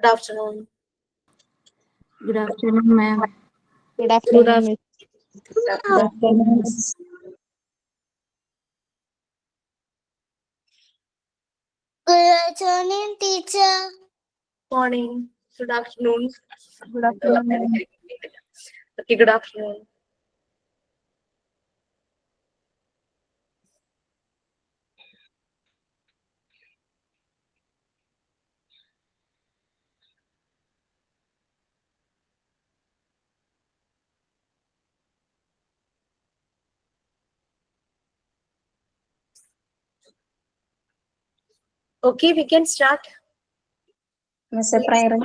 Good afternoon. Good afternoon, ma'am. Good afternoon, Miss. Good afternoon. Good afternoon, teacher. Morning. Good afternoon. Good afternoon. Okay, good afternoon. Okay, we can start. Mr. Prayer.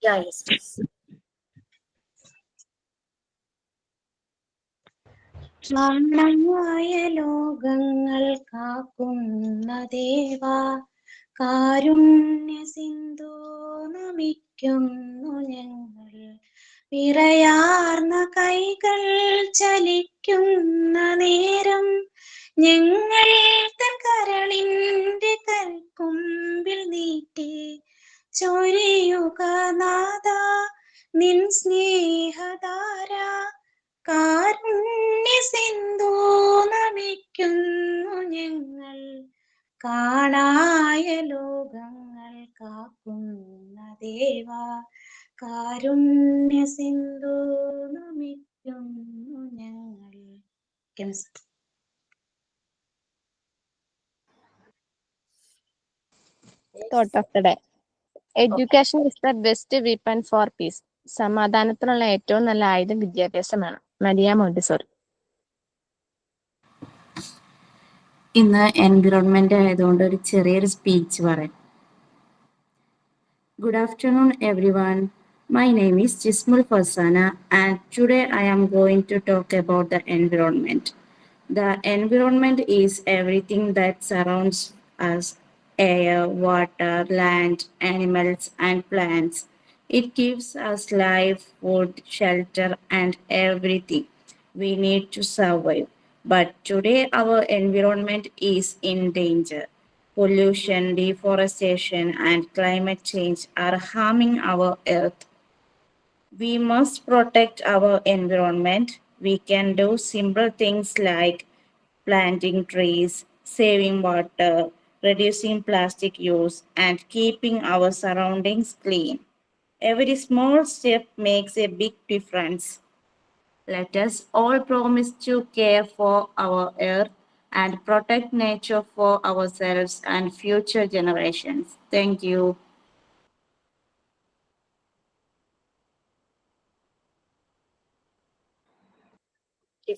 Yeah, yes, please. ായ ലോകങ്ങൾ കാക്കുന്ന ദേവാ കാരുണ്യ സിന്ധു നമിക്കുന്നു ഞങ്ങൾ വിറയാർന്ന കൈകൾ ചലിക്കുന്ന നേരം ഞങ്ങൾ തൻ കരളിന്റെ കൽക്കുമ്പിൽ നീട്ടി ചൊരിയുക നാഥ നിൻ സ്നേഹധാര കാരുണ്യ സിന്ധു നമിക്കുന്നു ഞങ്ങൾ കാണായ ലോകങ്ങൾ കാക്കുന്ന ദേവാ കാരുണ്യ സിന്ധു നമിക്കുന്നു ഞങ്ങൾ. Thought of the day. Education is the best weapon for peace. സമാധാനത്തിനുള്ള ഏറ്റവും നല്ല ആയുധം വിദ്യാഭ്യാസമാണ്. Maria Montessori. ഇന്ന് എൻവിറോൺമെന്റ് ആയതുകൊണ്ട് ഒരു ചെറിയൊരു സ്പീച്ച് പറയാം. Good afternoon, everyone. My name is Jismul Farsana, and today I am going to talk about the environment. The environment is everything that surrounds us: air, water, land, animals, and plants. It gives us life, food, shelter, and everything we need to survive. But today, our environment is in danger. Pollution, deforestation, and climate change are harming our earth. We must protect our environment. We can do simple things like planting trees, saving water, reducing plastic use, and keeping our surroundings clean. Every small step makes a big difference. Let us all promise to care for our earth and protect nature for ourselves and future generations. Thank you.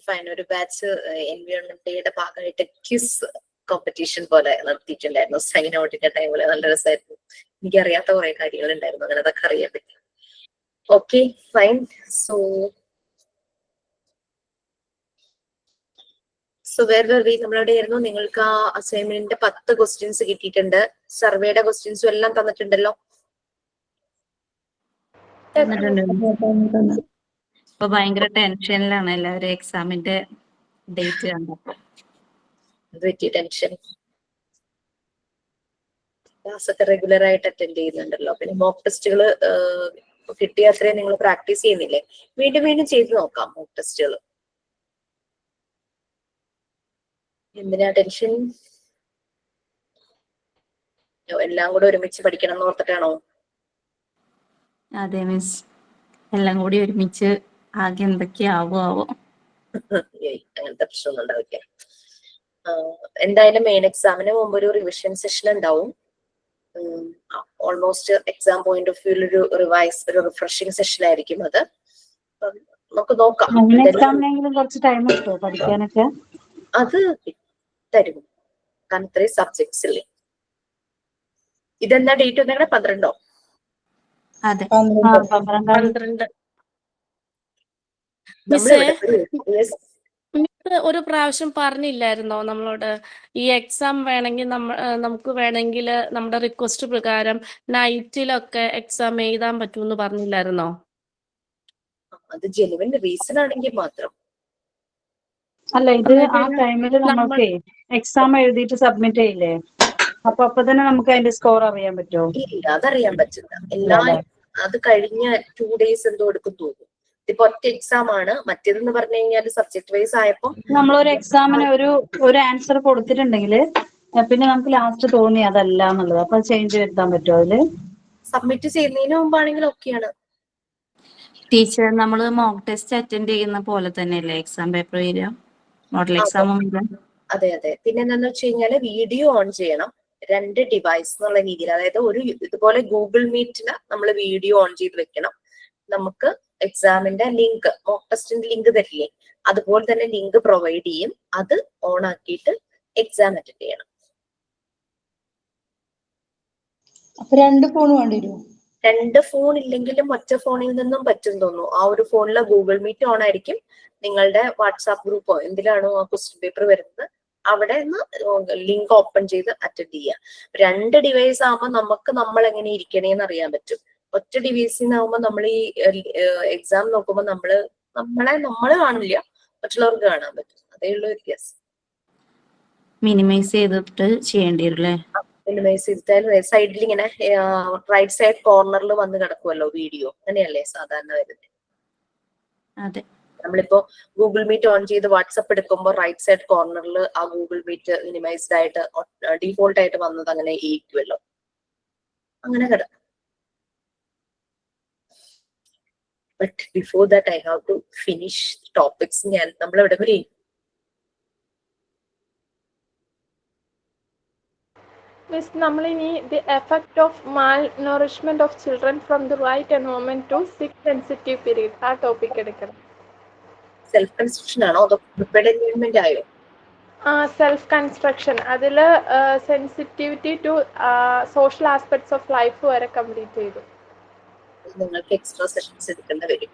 Fine. ഒരു batch environment ഡേയുടെ ഭാഗമായിട്ട് quiz competition പോലെ നടത്തിയിട്ടുണ്ടായിരുന്നു. Sign ഔട്ടിന്റെ ടൈമില് നല്ല രസമായിരുന്നു. എനിക്കറിയാത്ത കുറെ കാര്യങ്ങൾ ഉണ്ടായിരുന്നു, അങ്ങനെ അതൊക്കെ അറിയാൻ പറ്റി. Okay, fine. സോ വേറെ നമ്മളെവിടെയായിരുന്നു? നിങ്ങൾക്ക് ആ അസൈൻമെന്റിന്റെ 10 ക്വസ്റ്റ്യൻസ് കിട്ടിയിട്ടുണ്ട്. സർവേയുടെ ക്വസ്റ്റ്യൻസും എല്ലാം തന്നിട്ടുണ്ടല്ലോ. ഇപ്പൊ ഭയങ്കര ടെൻഷനിലാണ് എല്ലാവരും എക്സാമിന്റെ ഡേറ്റ് കണ്ടപ്പോ. ടെൻഷൻ. ക്ലാസ് ഒക്കെ റെഗുലർ ആയിട്ട് അറ്റൻഡ് ചെയ്യുന്നുണ്ടല്ലോ. പിന്നെ മോക്ക് ടെസ്റ്റുകൾ കിട്ടിയ അത്രയും നിങ്ങൾ പ്രാക്ടീസ് ചെയ്യുന്നില്ലേ? വീണ്ടും വീണ്ടും ചെയ്ത് നോക്കാം മോക്ക് ടെസ്റ്റുകൾ. എന്തിനാ ടെൻഷൻ? എല്ലാം കൂടെ ഒരുമിച്ച് പഠിക്കണം എന്ന് ഓർത്തിട്ടാണോ? അതെ മിസ്, എല്ലാം കൂടി ഒരുമിച്ച് ആകെ എന്തൊക്കെയാവോ. അങ്ങനത്തെ പ്രശ്നമൊന്നും ഉണ്ടാവില്ല. എന്തായാലും മെയിൻ എക്സാമിന് മുമ്പ് ഒരു റിവിഷൻ സെഷൻ ഉണ്ടാവും. Almost exam point of view ഒരു റിവൈസ്, ഒരു റിഫ്രഷിംഗ് സെഷൻ ആയിരിക്കും അത്. നമുക്ക് നോക്കാം. കുറച്ച് ടൈം കിട്ടുമോ പഠിക്കാനൊക്കെ? അത് തരും, കാരണം ഇത്രയും സബ്ജക്ട്സ് ഇല്ലേ. ഇതെന്താ ഡേറ്റ് വന്നേക്കണേ? 12. അതെ, 12. ഒരു പ്രാവശ്യം പറഞ്ഞില്ലായിരുന്നോ നമ്മളോട് ഈ എക്സാം വേണമെങ്കിൽ നമുക്ക് വേണമെങ്കിൽ നമ്മുടെ റിക്വസ്റ്റ് പ്രകാരം നൈറ്റിലൊക്കെ എക്സാം എഴുതാൻ പറ്റുമെന്ന് പറഞ്ഞില്ലായിരുന്നോ? അത് ജെനുവിൻ റീസൺ ആണെങ്കിൽ മാത്രം. അല്ല, ഇത് ആ ടൈമിൽ നമുക്ക് എക്സാം എഴുതിയിട്ട് സബ്മിറ്റ് ചെയ്യില്ലേ? അപ്പൊ തന്നെ നമുക്ക് അതിന്റെ സ്കോർ അറിയാൻ പറ്റുമോ? ഇല്ല, അതറിയാൻ പറ്റില്ല. എല്ലാ അത് കഴിഞ്ഞ 2 days എന്തോ എടുക്കും തോന്നും. ഇതിപ്പോ ഒറ്റ എക്സാം ആണ്. മറ്റേതെന്ന് പറഞ്ഞു കഴിഞ്ഞാൽ സബ്ജക്ട് വൈസ് ആയപ്പോ നമ്മളൊരു എക്സാമിന് ഒരു ആൻസർ കൊടുത്തിട്ടുണ്ടെങ്കിൽ പിന്നെ നമുക്ക് ലാസ്റ്റ് തോന്നി അതല്ല എന്നുള്ളത്, അപ്പൊ ചേഞ്ച് വരുത്താൻ പറ്റുമോ അതില്? സബ്മിറ്റ് ചെയ്യുന്നതിന് മുമ്പാണെങ്കിൽ ഒക്കെയാണ്. ടീച്ചർ, നമ്മൾ മോക്ക് ടെസ്റ്റ് അറ്റൻഡ് ചെയ്യുന്ന പോലെ തന്നെയല്ലേ എക്സാം പേപ്പർ വരിക, മോഡൽ എക്സാം? അതെ അതെ. പിന്നെ എന്താന്ന് വെച്ച് കഴിഞ്ഞാല് വീഡിയോ ഓൺ ചെയ്യണം, 2 ഡിവൈസ് എന്നുള്ള രീതിയിൽ. അതായത് ഒരു ഇതുപോലെ ഗൂഗിൾ മീറ്റിന് നമ്മൾ വീഡിയോ ഓൺ ചെയ്ത് വെക്കണം. നമുക്ക് എക്സാമിന്റെ ലിങ്ക്, മോക്ക് ടെസ്റ്റിന്റെ ലിങ്ക് തരില്ലേ, അതുപോലെ തന്നെ ലിങ്ക് പ്രൊവൈഡ് ചെയ്യും. അത് ഓൺ ആക്കിയിട്ട് എക്സാം അറ്റൻഡ് ചെയ്യണം. അപ്പൊ 2 ഫോൺ വേണ്ടി വരുമോ? 2 ഫോൺ ഇല്ലെങ്കിലും ഒറ്റ ഫോണിൽ നിന്നും പറ്റും തോന്നുന്നു. ആ ഒരു ഫോണില് ഗൂഗിൾ മീറ്റ് ഓൺ ആയിരിക്കും. നിങ്ങളുടെ വാട്സാപ്പ് ഗ്രൂപ്പോ എന്തിലാണോ ആ ക്വസ്റ്റ്യൻ പേപ്പർ വരുന്നത് അവിടെ നിന്ന് ലിങ്ക് ഓപ്പൺ ചെയ്ത് അറ്റൻഡ് ചെയ്യുക. 2 ഡിവൈസ് ആകുമ്പോൾ നമുക്ക് നമ്മൾ എങ്ങനെ ഇരിക്കണേന്ന് അറിയാൻ പറ്റും. ഒറ്റ ഡിവൈസിൽ നിന്നാകുമ്പോൾ നമ്മൾ ഈ എക്സാം നോക്കുമ്പോൾ നമ്മള് കാണില്ല, മറ്റുള്ളവർക്ക് കാണാൻ പറ്റും. അതേ ഉള്ള വ്യത്യാസം. മിനിമൈസ് ചെയ്തിട്ട് ചെയ്യേണ്ടി വരും അല്ലേ? മിനിമൈസ് ചെയ്താൽ സൈഡിൽ ഇങ്ങനെ റൈറ്റ് സൈഡ് കോർണറിൽ വന്ന് കിടക്കുമല്ലോ വീഡിയോ, അങ്ങനെയല്ലേ സാധാരണ വരുന്നത്? അതെ. നമ്മളിപ്പോ ഗൂഗിൾ മീറ്റ് ഓൺ ചെയ്ത് വാട്സപ്പ് എടുക്കുമ്പോൾ റൈറ്റ് സൈഡ് കോർണറിൽ ആ ഗൂഗിൾ മീറ്റ് മിനിമൈസ്ഡ് ആയിട്ട് ഡീഫോൾട്ട് ആയിട്ട് വന്നത് അങ്ങനെ ഇരിക്കുമല്ലോ, അങ്ങനെ കിടക്കും. But before that I have to finish topics. നമ്മൾ എവിടെ വരെ? Miss, നമ്മളിനി the effect of malnourishment of children from the right environment to sick sensitive period ആ ടോപ്പിക് എടുക്കണം. സെൽഫ് കൺസ്ട്രക്ഷൻ ആണോ അതോ പ്രിപ്പയർഡ് എൻവയോൺമെന്റ് ആയോ? സെൽഫ് കൺസ്ട്രക്ഷൻ, അതിൽ sensitivity to social aspects of life വരെ കംപ്ലീറ്റ് ചെയ്തു. നിങ്ങൾക്ക് എക്സ്ട്രാ സെഷൻസ് എടുക്കേണ്ട വരും.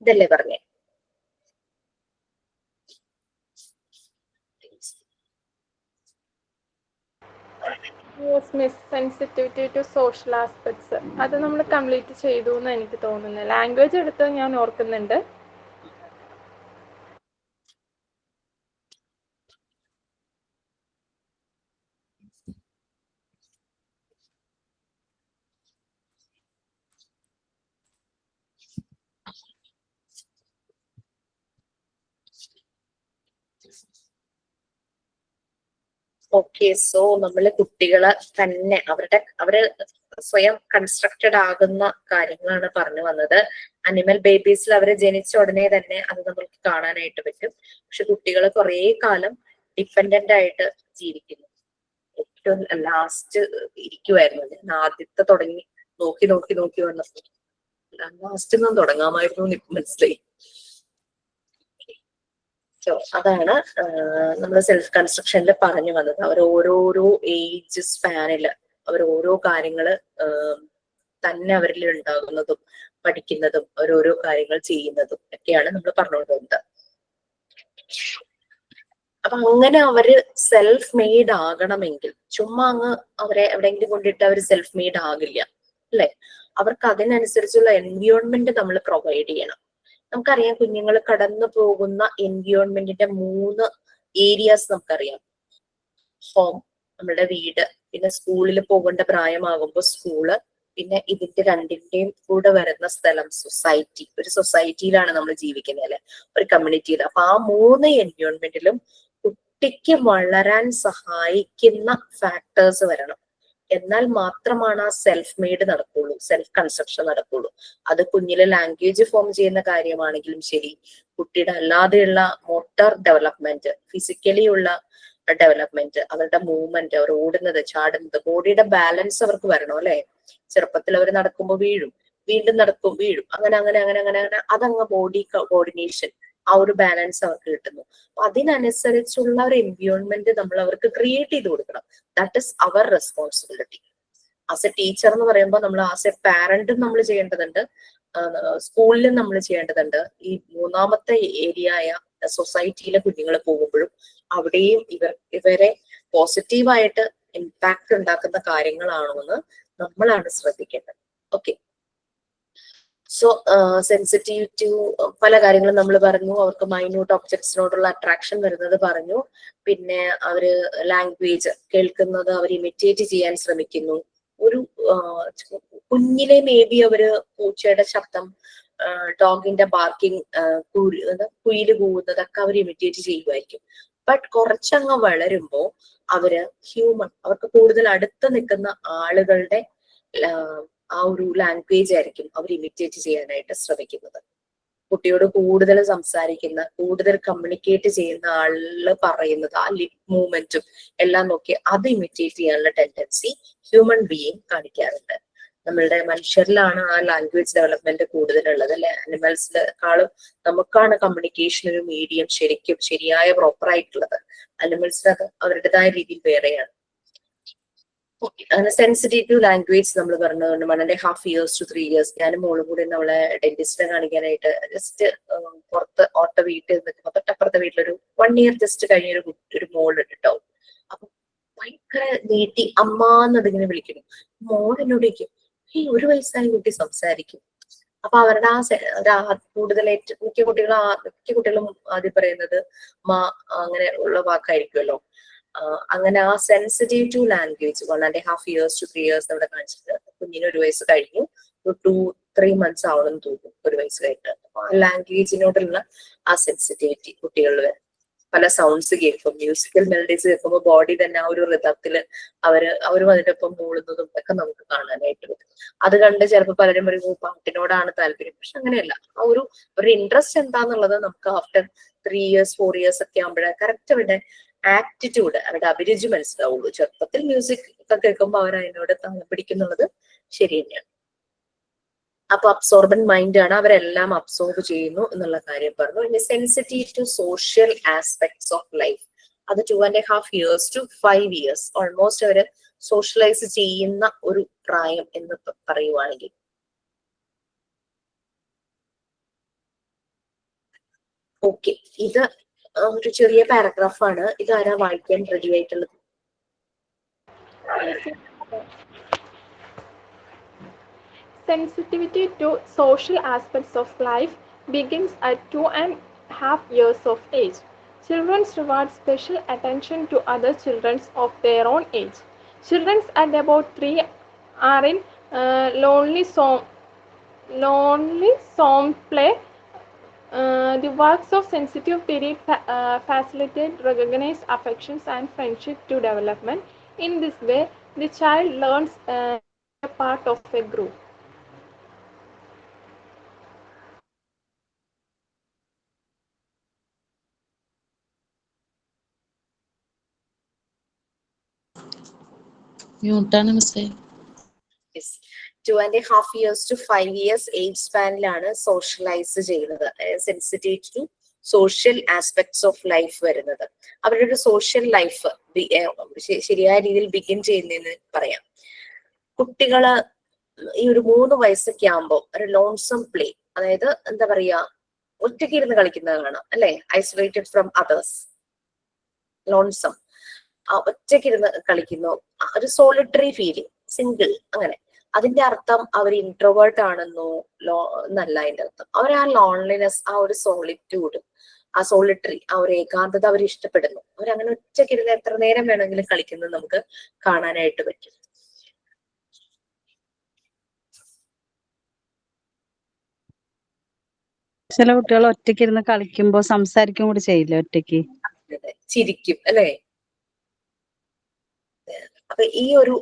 ഇതല്ലേ പറഞ്ഞേ? Yes miss, sensitivity to social aspects അത് നമ്മൾ കംപ്ലീറ്റ് ചെയ്തു എന്ന് എനിക്ക് തോന്നുന്നു. ലാംഗ്വേജ് എടുത്ത് ഞാൻ ഓർക്കുന്നുണ്ട്. ഓക്കെ, സോ നമ്മള് കുട്ടികളെ തന്നെ അവര് സ്വയം കൺസ്ട്രക്റ്റഡ് ആകുന്ന കാര്യങ്ങളാണ് പറഞ്ഞു വന്നത്. അനിമൽ ബേബീസിൽ അവര് ജനിച്ച ഉടനെ തന്നെ അത് നമുക്ക് കാണാനായിട്ട് പറ്റും. പക്ഷെ കുട്ടികൾ കുറെ കാലം ഡിപ്പെൻഡന്റ് ആയിട്ട് ജീവിക്കുന്നു. ഏറ്റവും ലാസ്റ്റ് ഇരിക്കുമായിരുന്നു. ഞാൻ ആദ്യത്തെ തുടങ്ങി നോക്കി വന്നപ്പോൾ ലാസ്റ്റ് നിന്നും തുടങ്ങാമായിരുന്നു എന്ന് മനസ്സിലായി. അതാണ് നമ്മൾ സെൽഫ് കൺസ്ട്രക്ഷനിൽ പറഞ്ഞു വന്നത്. അവർ ഓരോരോ ഏജ് സ്പാനില് അവർ ഓരോ കാര്യങ്ങള് തന്നെ അവരിൽ ഉണ്ടാകുന്നതും പഠിക്കുന്നതും ഓരോരോ കാര്യങ്ങൾ ചെയ്യുന്നതും ഒക്കെയാണ് നമ്മൾ പറഞ്ഞുകൊണ്ടുവന്നത്. അപ്പൊ അങ്ങനെ അവര് സെൽഫ് മെയ്ഡ് ആകണമെങ്കിൽ ചുമ്മാ അങ്ങ് അവരെ എവിടെയെങ്കിലും കൊണ്ടിട്ട് അവർ സെൽഫ് മെയ്ഡ് ആകില്ല അല്ലെ? അവർക്ക് അതിനനുസരിച്ചുള്ള എൻവിയോൺമെന്റ് നമ്മൾ പ്രൊവൈഡ് ചെയ്യണം. നമുക്കറിയാം, കുഞ്ഞുങ്ങൾ കടന്നു പോകുന്ന എൻവിയോൺമെന്റിന്റെ 3 ഏരിയാസ് നമുക്കറിയാം. ഹോം, നമ്മുടെ വീട്, പിന്നെ സ്കൂളിൽ പോകേണ്ട പ്രായമാകുമ്പോൾ സ്കൂള്, പിന്നെ ഇതിന്റെ രണ്ടിന്റെയും കൂടെ വരുന്ന സ്ഥലം സൊസൈറ്റി. ഒരു സൊസൈറ്റിയിലാണ് നമ്മൾ ജീവിക്കുന്നത് അല്ലെ, ഒരു കമ്മ്യൂണിറ്റിയിൽ. അപ്പൊ ആ 3 എൻവിയോൺമെന്റിലും കുട്ടിക്ക് വളരാൻ സഹായിക്കുന്ന ഫാക്ടേഴ്സ് വരണം. എന്നാൽ മാത്രമാണ് ആ സെൽഫ് മെയ്ഡ് നടക്കുള്ളൂ, സെൽഫ് കൺസ്ട്രക്ഷൻ നടക്കുള്ളൂ. അത് കുഞ്ഞിലെ ലാംഗ്വേജ് ഫോം ചെയ്യുന്ന കാര്യമാണെങ്കിലും ശരി, കുട്ടിയുടെ അല്ലാതെയുള്ള മോട്ടോർ ഡെവലപ്മെന്റ്, ഫിസിക്കലി ഉള്ള ഡെവലപ്മെന്റ്, അവരുടെ മൂവ്മെന്റ്, അവർ ഓടുന്നത്, ചാടുന്നത്, ബോഡിയുടെ ബാലൻസ് അവർക്ക് വരണം അല്ലെ? ചെറുപ്പത്തിൽ അവർ നടക്കുമ്പോൾ വീഴും, വീണ്ടും നടക്കും, വീഴും, അങ്ങനെ അതങ്ങ് ബോഡി കോർഡിനേഷൻ ആ ഒരു ബാലൻസ് അവർക്ക് കിട്ടുന്നു. അപ്പൊ അതിനനുസരിച്ചുള്ള ഒരു എൻവയോൺമെന്റ് നമ്മൾ അവർക്ക് ക്രിയേറ്റ് ചെയ്ത് കൊടുക്കണം. ദാറ്റ് ഇസ് അവർ റെസ്പോൺസിബിലിറ്റി. ആസ് എ ടീച്ചർ എന്ന് പറയുമ്പോൾ നമ്മൾ ആസ് എ പാരന്റും നമ്മൾ ചെയ്യേണ്ടതുണ്ട്, സ്കൂളിലും നമ്മൾ ചെയ്യേണ്ടതുണ്ട്. ഈ മൂന്നാമത്തെ ഏരിയ ആയ സൊസൈറ്റിയിലെ കുഞ്ഞുങ്ങൾ പോകുമ്പോഴും അവിടെയും ഇവരെ പോസിറ്റീവായിട്ട് ഇമ്പാക്ട് ഉണ്ടാക്കുന്ന കാര്യങ്ങളാണോ എന്ന് നമ്മളാണ് ശ്രദ്ധിക്കേണ്ടത്. ഓക്കെ. സോ സെൻസിറ്റീവ് ടു പല കാര്യങ്ങളും നമ്മൾ പറഞ്ഞു. അവർക്ക് മൈന്യൂട്ട് ഒബ്ജക്ട്സിനോടുള്ള അട്രാക്ഷൻ വരുന്നത് പറഞ്ഞു. പിന്നെ അവര് ലാംഗ്വേജ് കേൾക്കുന്നത് അവർ ഇമിറ്റേറ്റ് ചെയ്യാൻ ശ്രമിക്കുന്നു. ഒരു കുഞ്ഞിലെ മേ ബി അവര് പൂച്ചയുടെ ശബ്ദം, ഡോഗിന്റെ ബാർക്കിംഗ്, കുയില് കൂവുന്നതൊക്കെ അവർ ഇമിറ്റേറ്റ് ചെയ്യുമായിരിക്കും. ബട്ട് കുറച്ചങ്ങ് വളരുമ്പോ അവര് അവർക്ക് കൂടുതൽ അടുത്ത് നിൽക്കുന്ന ആളുകളുടെ ആ ഒരു ലാംഗ്വേജ് ആയിരിക്കും അവർ ഇമിറ്റേറ്റ് ചെയ്യാനായിട്ട് ശ്രമിക്കുന്നത്. കുട്ടിയോട് കൂടുതൽ സംസാരിക്കുന്ന, കൂടുതൽ കമ്മ്യൂണിക്കേറ്റ് ചെയ്യുന്ന ആള് പറയുന്നത് ആ ലിപ് മൂവ്മെന്റും എല്ലാം നോക്കി അത് ഇമിറ്റേറ്റ് ചെയ്യാനുള്ള ടെൻഡൻസി ഹ്യൂമൻ ബീയിങ് കാണിക്കാറുണ്ട്. നമ്മളുടെ മനുഷ്യരിലാണ് ആ ലാംഗ്വേജ് ഡെവലപ്മെന്റ് കൂടുതലുള്ളത് അല്ലെ. അനിമൽസിനെക്കാളും നമുക്കാണ് കമ്മ്യൂണിക്കേഷൻ ഒരു മീഡിയം ശരിയായ പ്രോപ്പർ ആയിട്ടുള്ളത്. അനിമൽസിന് അത് അവരുടേതായ രീതിയിൽ വേറെയാണ്. അങ്ങനെ സെൻസിറ്റീവ് ലാംഗ്വേജ് നമ്മൾ പറഞ്ഞതുകൊണ്ട് 1.5 years to 3 years ഞാനും മോളും കൂടി നമ്മളെ ഡെന്റിസ്റ്റിനെ കാണിക്കാനായിട്ട് ജസ്റ്റ് പുറത്ത് വീട്ടിൽ നിൽക്കുമ്പോൾ തൊട്ടപ്പുറത്തെ വീട്ടിലൊരു 1 year ജസ്റ്റ് കഴിഞ്ഞ ഒരു മോളുണ്ട് കേട്ടോ. അപ്പൊ ഭയങ്കര നീട്ടി അമ്മാന്നതിങ്ങനെ വിളിക്കുന്നു. മോൾ എന്നോട് ചോദിക്കും, 1 വയസ്സായ കുട്ടി സംസാരിക്കും. അപ്പൊ അവരുടെ കൂടുതലായിട്ട് മിക്ക കുട്ടികളും ആദ്യം പറയുന്നത് മാ അങ്ങനെ ഉള്ള വാക്കായിരിക്കുമല്ലോ. അങ്ങനെ ആ sensitive to language 1.5 years to 3 years അവിടെ കാണിച്ചിട്ട് കുഞ്ഞിന് 1 വയസ്സ് കഴിഞ്ഞു, 2-3 months ആവണമെന്ന് തോന്നും 1 വയസ്സ് കഴിഞ്ഞിട്ട്. അപ്പൊ ആ ലാംഗ്വേജിനോടുള്ള ആ സെൻസിറ്റിവിറ്റി കുട്ടികളിൽ പല സൗണ്ട്സ് കേൾക്കും, മ്യൂസിക്കൽ മെലഡീസ് കേൾക്കുമ്പോൾ ബോഡി തന്നെ ആ ഒരു റിതത്തില് അവര് അതിന്റെ ഒപ്പം മൂളുന്നതും ഒക്കെ നമുക്ക് കാണാനായിട്ട് പറ്റും. അത് കണ്ട് ചിലപ്പോൾ പലരും പറയും പാട്ടിനോടാണ് താല്പര്യം. പക്ഷെ അങ്ങനെയല്ല. ആ ഒരു ഇൻട്രസ്റ്റ് എന്താന്നുള്ളത് നമുക്ക് ആഫ്റ്റർ 3 years 4 years ഒക്കെ ആകുമ്പോഴേ കറക്റ്റ് അവരുടെ ആപ്റ്റിറ്റ്യൂഡ്, അവരുടെ അഭിരുചി മനസ്സിലാവുള്ളൂ. ചെറുപ്പത്തിൽ മ്യൂസിക് ഒക്കെ കേൾക്കുമ്പോൾ അവർ അതിനോട് താളം പിടിക്കുന്നുള്ളത് ശരി തന്നെയാണ്. അപ്പൊ അബ്സോർബൻ മൈൻഡ് ആണ്, അവരെല്ലാം അബ്സോർബ് ചെയ്യുന്നു എന്നുള്ള കാര്യം പറഞ്ഞു. ഇനി sensitive to social aspects of life, അത് 2.5 years to 5 years ഓൾമോസ്റ്റ് അവര് സോഷ്യലൈസ് ചെയ്യുന്ന ഒരു പ്രായം എന്ന് പറയുവാണെങ്കിൽ. ഓക്കെ, ഇത് ഒരു ചെറിയ പാരഗ്രാഫാണ്. ഇതാരാ വായിക്കാൻ റെഡി ആയിട്ടുള്ളത്? Sensitivity to social aspects of life begins at 2.5 years of age. Children reward special attention to other children of their own age. Children at about 3 are in lonely song play. The works of sensitive period facilitate recognized affections and friendship to development. In this way, the child learns a part of a group. മ്യൂട്ടാണ് മിസ്സേ. 2.5 years to 5 years age സ്പാനിലാണ് socialise ചെയ്യുന്നത്. Sensitive to social aspects of life വരുന്നത്. അവരുടെ ഒരു social life ശരിയായ രീതിയിൽ begin ചെയ്യുന്നതെന്ന് പറയാം. കുട്ടികള് ഈ ഒരു 3 വയസ്സൊക്കെ ആകുമ്പോൾ ഒരു ലോൺസം പ്ലേ, അതായത് എന്താ പറയാ, ഒറ്റയ്ക്ക് ഇരുന്ന് കളിക്കുന്നത് കാണാം അല്ലെ. ഐസൊലേറ്റഡ് ഫ്രം അതേഴ്സ്, ലോൺസം, ഒറ്റയ്ക്കിരുന്ന് കളിക്കുന്നു, ഒരു സോളിറ്ററി ഫീലിംഗ്, സിംഗിൾ, അങ്ങനെ. അതിന്റെ അർത്ഥം അവർ ഇൻട്രോവേർട്ട് ആണെന്നോ എന്നല്ല അതിന്റെ അർത്ഥം. അവർ ആ ലോൺലിനെസ്, ആ ഒരു സോളിറ്റ്യൂഡ്, ആ സോളിറ്ററി, ആ ഒരു ഏകാന്തത അവർ ഇഷ്ടപ്പെടുന്നു. അവരങ്ങനെ ഒറ്റയ്ക്കിരുന്ന് എത്ര നേരം വേണമെങ്കിലും കളിക്കുന്നത് നമുക്ക് കാണാനായിട്ട് പറ്റും. ചില കുട്ടികൾ ഒറ്റയ്ക്ക് ഇരുന്ന് കളിക്കുമ്പോ സംസാരിക്കും കൂടി ചെയ്യില്ല, ഒറ്റയ്ക്ക് ചിരിക്കും അല്ലെ. അപ്പൊ ഈ ഒരു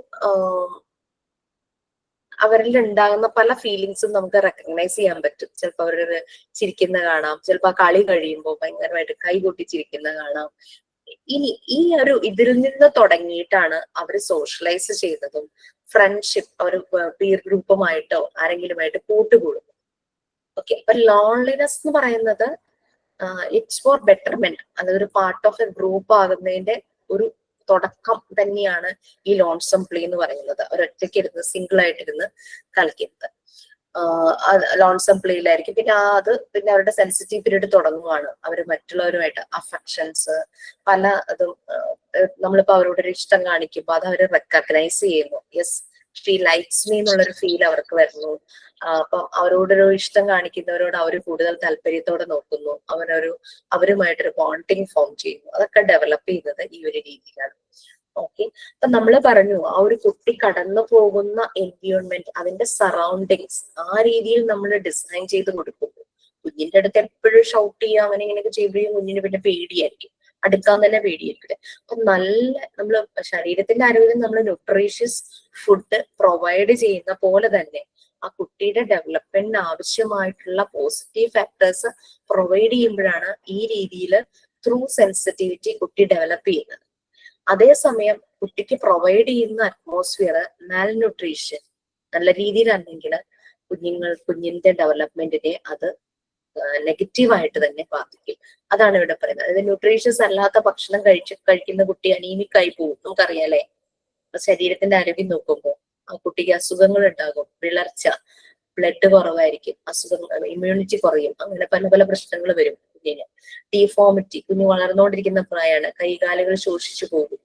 അവരിൽ ഉണ്ടാകുന്ന പല ഫീലിങ്സും നമുക്ക് റെക്കഗ്നൈസ് ചെയ്യാൻ പറ്റും. ചിലപ്പോൾ അവരൊരു ചിരിക്കുന്ന കാണാം, ചിലപ്പോൾ ആ കളി കഴിയുമ്പോൾ ഭയങ്കരമായിട്ട് കൈകൊട്ടി ചിരിക്കുന്ന കാണാം. ഇനി ഈ ഒരു ഇതിൽ നിന്ന് തുടങ്ങിയിട്ടാണ് അവർ സോഷ്യലൈസ് ചെയ്യുന്നതും ഫ്രണ്ട്ഷിപ്പ്, അവർ പീർ ഗ്രൂപ്പുമായിട്ടോ ആരെങ്കിലുമായിട്ട് കൂട്ടുകൂടുന്നു. ഓക്കെ, അപ്പൊ ലോൺലിനെസ് എന്ന് പറയുന്നത് ഇറ്റ്സ് ഫോർ ബെറ്റർമെന്റ്. അതൊരു പാർട്ട് ഓഫ് എ ഗ്രൂപ്പ് ആകുന്നതിന്റെ ഒരു തുടക്കം തന്നെയാണ് ഈ ലോൺസം പ്ലേ എന്ന് പറയുന്നത്. ഒരൊറ്റയ്ക്ക് ഇരുന്ന് സിംഗിൾ ആയിട്ടിരുന്ന് കളിക്കുന്നത് ലോൺസം പ്ലേയിലായിരിക്കും. പിന്നെ അവരുടെ സെൻസിറ്റീവ് പീരീഡ് തുടങ്ങുവാണ്. അവർ മറ്റുള്ളവരുമായിട്ട് അഫക്ഷൻസ് പല അതും നമ്മളിപ്പോ അവരോടൊരു ഇഷ്ടം കാണിക്കുമ്പോൾ അത് അവർ റെക്കഗ്നൈസ് ചെയ്യുന്നു. യെസ്, ഷീ ലൈക്സ് മീ എന്നുള്ളൊരു ഫീൽ അവർക്ക് വരുന്നു. അപ്പം അവരോടൊരു ഇഷ്ടം കാണിക്കുന്നവരോട് അവർ കൂടുതൽ താല്പര്യത്തോടെ നോക്കുന്നു. അവരുമായിട്ടൊരു ബോണ്ടിങ് ഫോം ചെയ്യുന്നു. അതൊക്കെ ഡെവലപ്പ് ചെയ്യുന്നത് ഈ ഒരു രീതിയിലാണ്. ഓക്കെ, അപ്പൊ നമ്മൾ പറഞ്ഞു ആ ഒരു കുട്ടി കടന്നു പോകുന്ന എൻവിയോൺമെന്റ്, അതിന്റെ സറൗണ്ടിങ്സ് ആ രീതിയിൽ നമ്മൾ ഡിസൈൻ ചെയ്ത് കൊടുക്കുമ്പോൾ കുഞ്ഞിന്റെ അടുത്ത് എപ്പോഴും ഷൗട്ട് ചെയ്യുക അങ്ങനെ ഇങ്ങനെയൊക്കെ ചെയ്യുമ്പോഴും കുഞ്ഞിന് പിന്നെ പേടിയായിരിക്കും, അടുക്കാൻ തന്നെ പേടിയായിരിക്കും. അപ്പൊ നമ്മള് ശരീരത്തിന്റെ ആരോഗ്യം നമ്മൾ ന്യൂട്രീഷ്യസ് ഫുഡ് പ്രൊവൈഡ് ചെയ്യുന്ന പോലെ തന്നെ ആ കുട്ടിയുടെ ഡെവലപ്മെന്റിന് ആവശ്യമായിട്ടുള്ള പോസിറ്റീവ് ഫാക്ടേഴ്സ് പ്രൊവൈഡ് ചെയ്യുമ്പോഴാണ് ഈ രീതിയിൽ ത്രൂ സെൻസിറ്റിവിറ്റി കുട്ടി ഡെവലപ്പ് ചെയ്യുന്നത്. അതേസമയം കുട്ടിക്ക് പ്രൊവൈഡ് ചെയ്യുന്ന അറ്റ്മോസ്ഫിയർ മാൽ ന്യൂട്രീഷൻ നല്ല രീതിയിലാണെങ്കിൽ കുഞ്ഞിന്റെ ഡെവലപ്മെന്റിനെ അത് നെഗറ്റീവായിട്ട് തന്നെ ബാധിക്കും. അതാണ് ഇവിടെ പറയുന്നത്. അതായത് ന്യൂട്രീഷ്യസ് അല്ലാത്ത ഭക്ഷണം കഴിക്കുന്ന കുട്ടി അനീമിക് ആയി പോകും. നമുക്കറിയാലേ, ശരീരത്തിന്റെ ആരോഗ്യം നോക്കുമ്പോൾ ആ കുട്ടിക്ക് അസുഖങ്ങൾ ഉണ്ടാകും, വിളർച്ച, ബ്ലഡ് കുറവായിരിക്കും, അസുഖങ്ങൾ, ഇമ്മ്യൂണിറ്റി കുറയും, അങ്ങനെ പല പല പ്രശ്നങ്ങൾ വരും കുഞ്ഞിന്. ഡീഫോമിറ്റി, കുഞ്ഞ് വളർന്നുകൊണ്ടിരിക്കുന്ന പ്രായമാണ്, കൈകാലുകൾ ശോഷിച്ചു പോകും,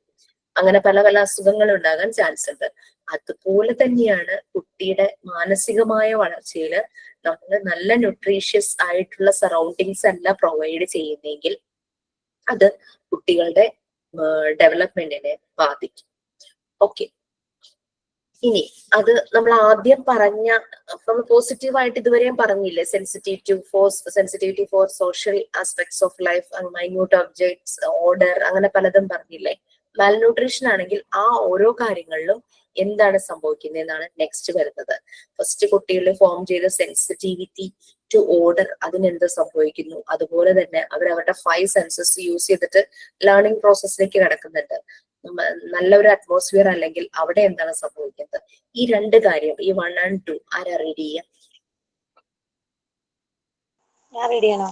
അങ്ങനെ പല പല അസുഖങ്ങൾ ഉണ്ടാകാൻ ചാൻസ് ഉണ്ട്. അതുപോലെ തന്നെയാണ് കുട്ടിയുടെ മാനസികമായ വളർച്ചയിൽ നമ്മൾ നല്ല ന്യൂട്രീഷ്യസ് ആയിട്ടുള്ള സറൗണ്ടിങ്സ് അല്ല പ്രൊവൈഡ് ചെയ്യുന്നെങ്കിൽ അത് കുട്ടികളുടെ ഡെവലപ്മെന്റിനെ ബാധിക്കും. ഓക്കെ, ഇനി അത് നമ്മൾ ആദ്യം പറഞ്ഞ നമ്മൾ പോസിറ്റീവായിട്ട് ഇതുവരെയും പറഞ്ഞില്ലേ, sensitivity for social aspects of life, minute objects, order, അങ്ങനെ പലതും പറഞ്ഞില്ലേ. മാൽന്യൂട്രീഷൻ ആണെങ്കിൽ ആ ഓരോ കാര്യങ്ങളിലും എന്താണ് സംഭവിക്കുന്നതെന്നാണ് നെക്സ്റ്റ് വരുന്നത്. ഫസ്റ്റ് കുട്ടികളിൽ ഫോം ചെയ്ത സെൻസിറ്റിവിറ്റി ടു ഓർഡർ, അതിനെന്ത് സംഭവിക്കുന്നു. അതുപോലെ തന്നെ അവരുടെ 5 സെൻസസ് യൂസ് ചെയ്തിട്ട് ലേണിംഗ് പ്രോസസ്സിലേക്ക് കിടക്കുന്നുണ്ട്. നല്ലൊരു അറ്റ്മോസ്ഫിയർ അല്ലെങ്കിൽ അവിടെ എന്താണ് സംഭവിക്കുന്നത്. ഈ 2 കാര്യം, ഈ 1 and 2 ആരാ റീഡ് ചെയ്യാം? ഞാൻ റീഡ് ചെയ്യണോ?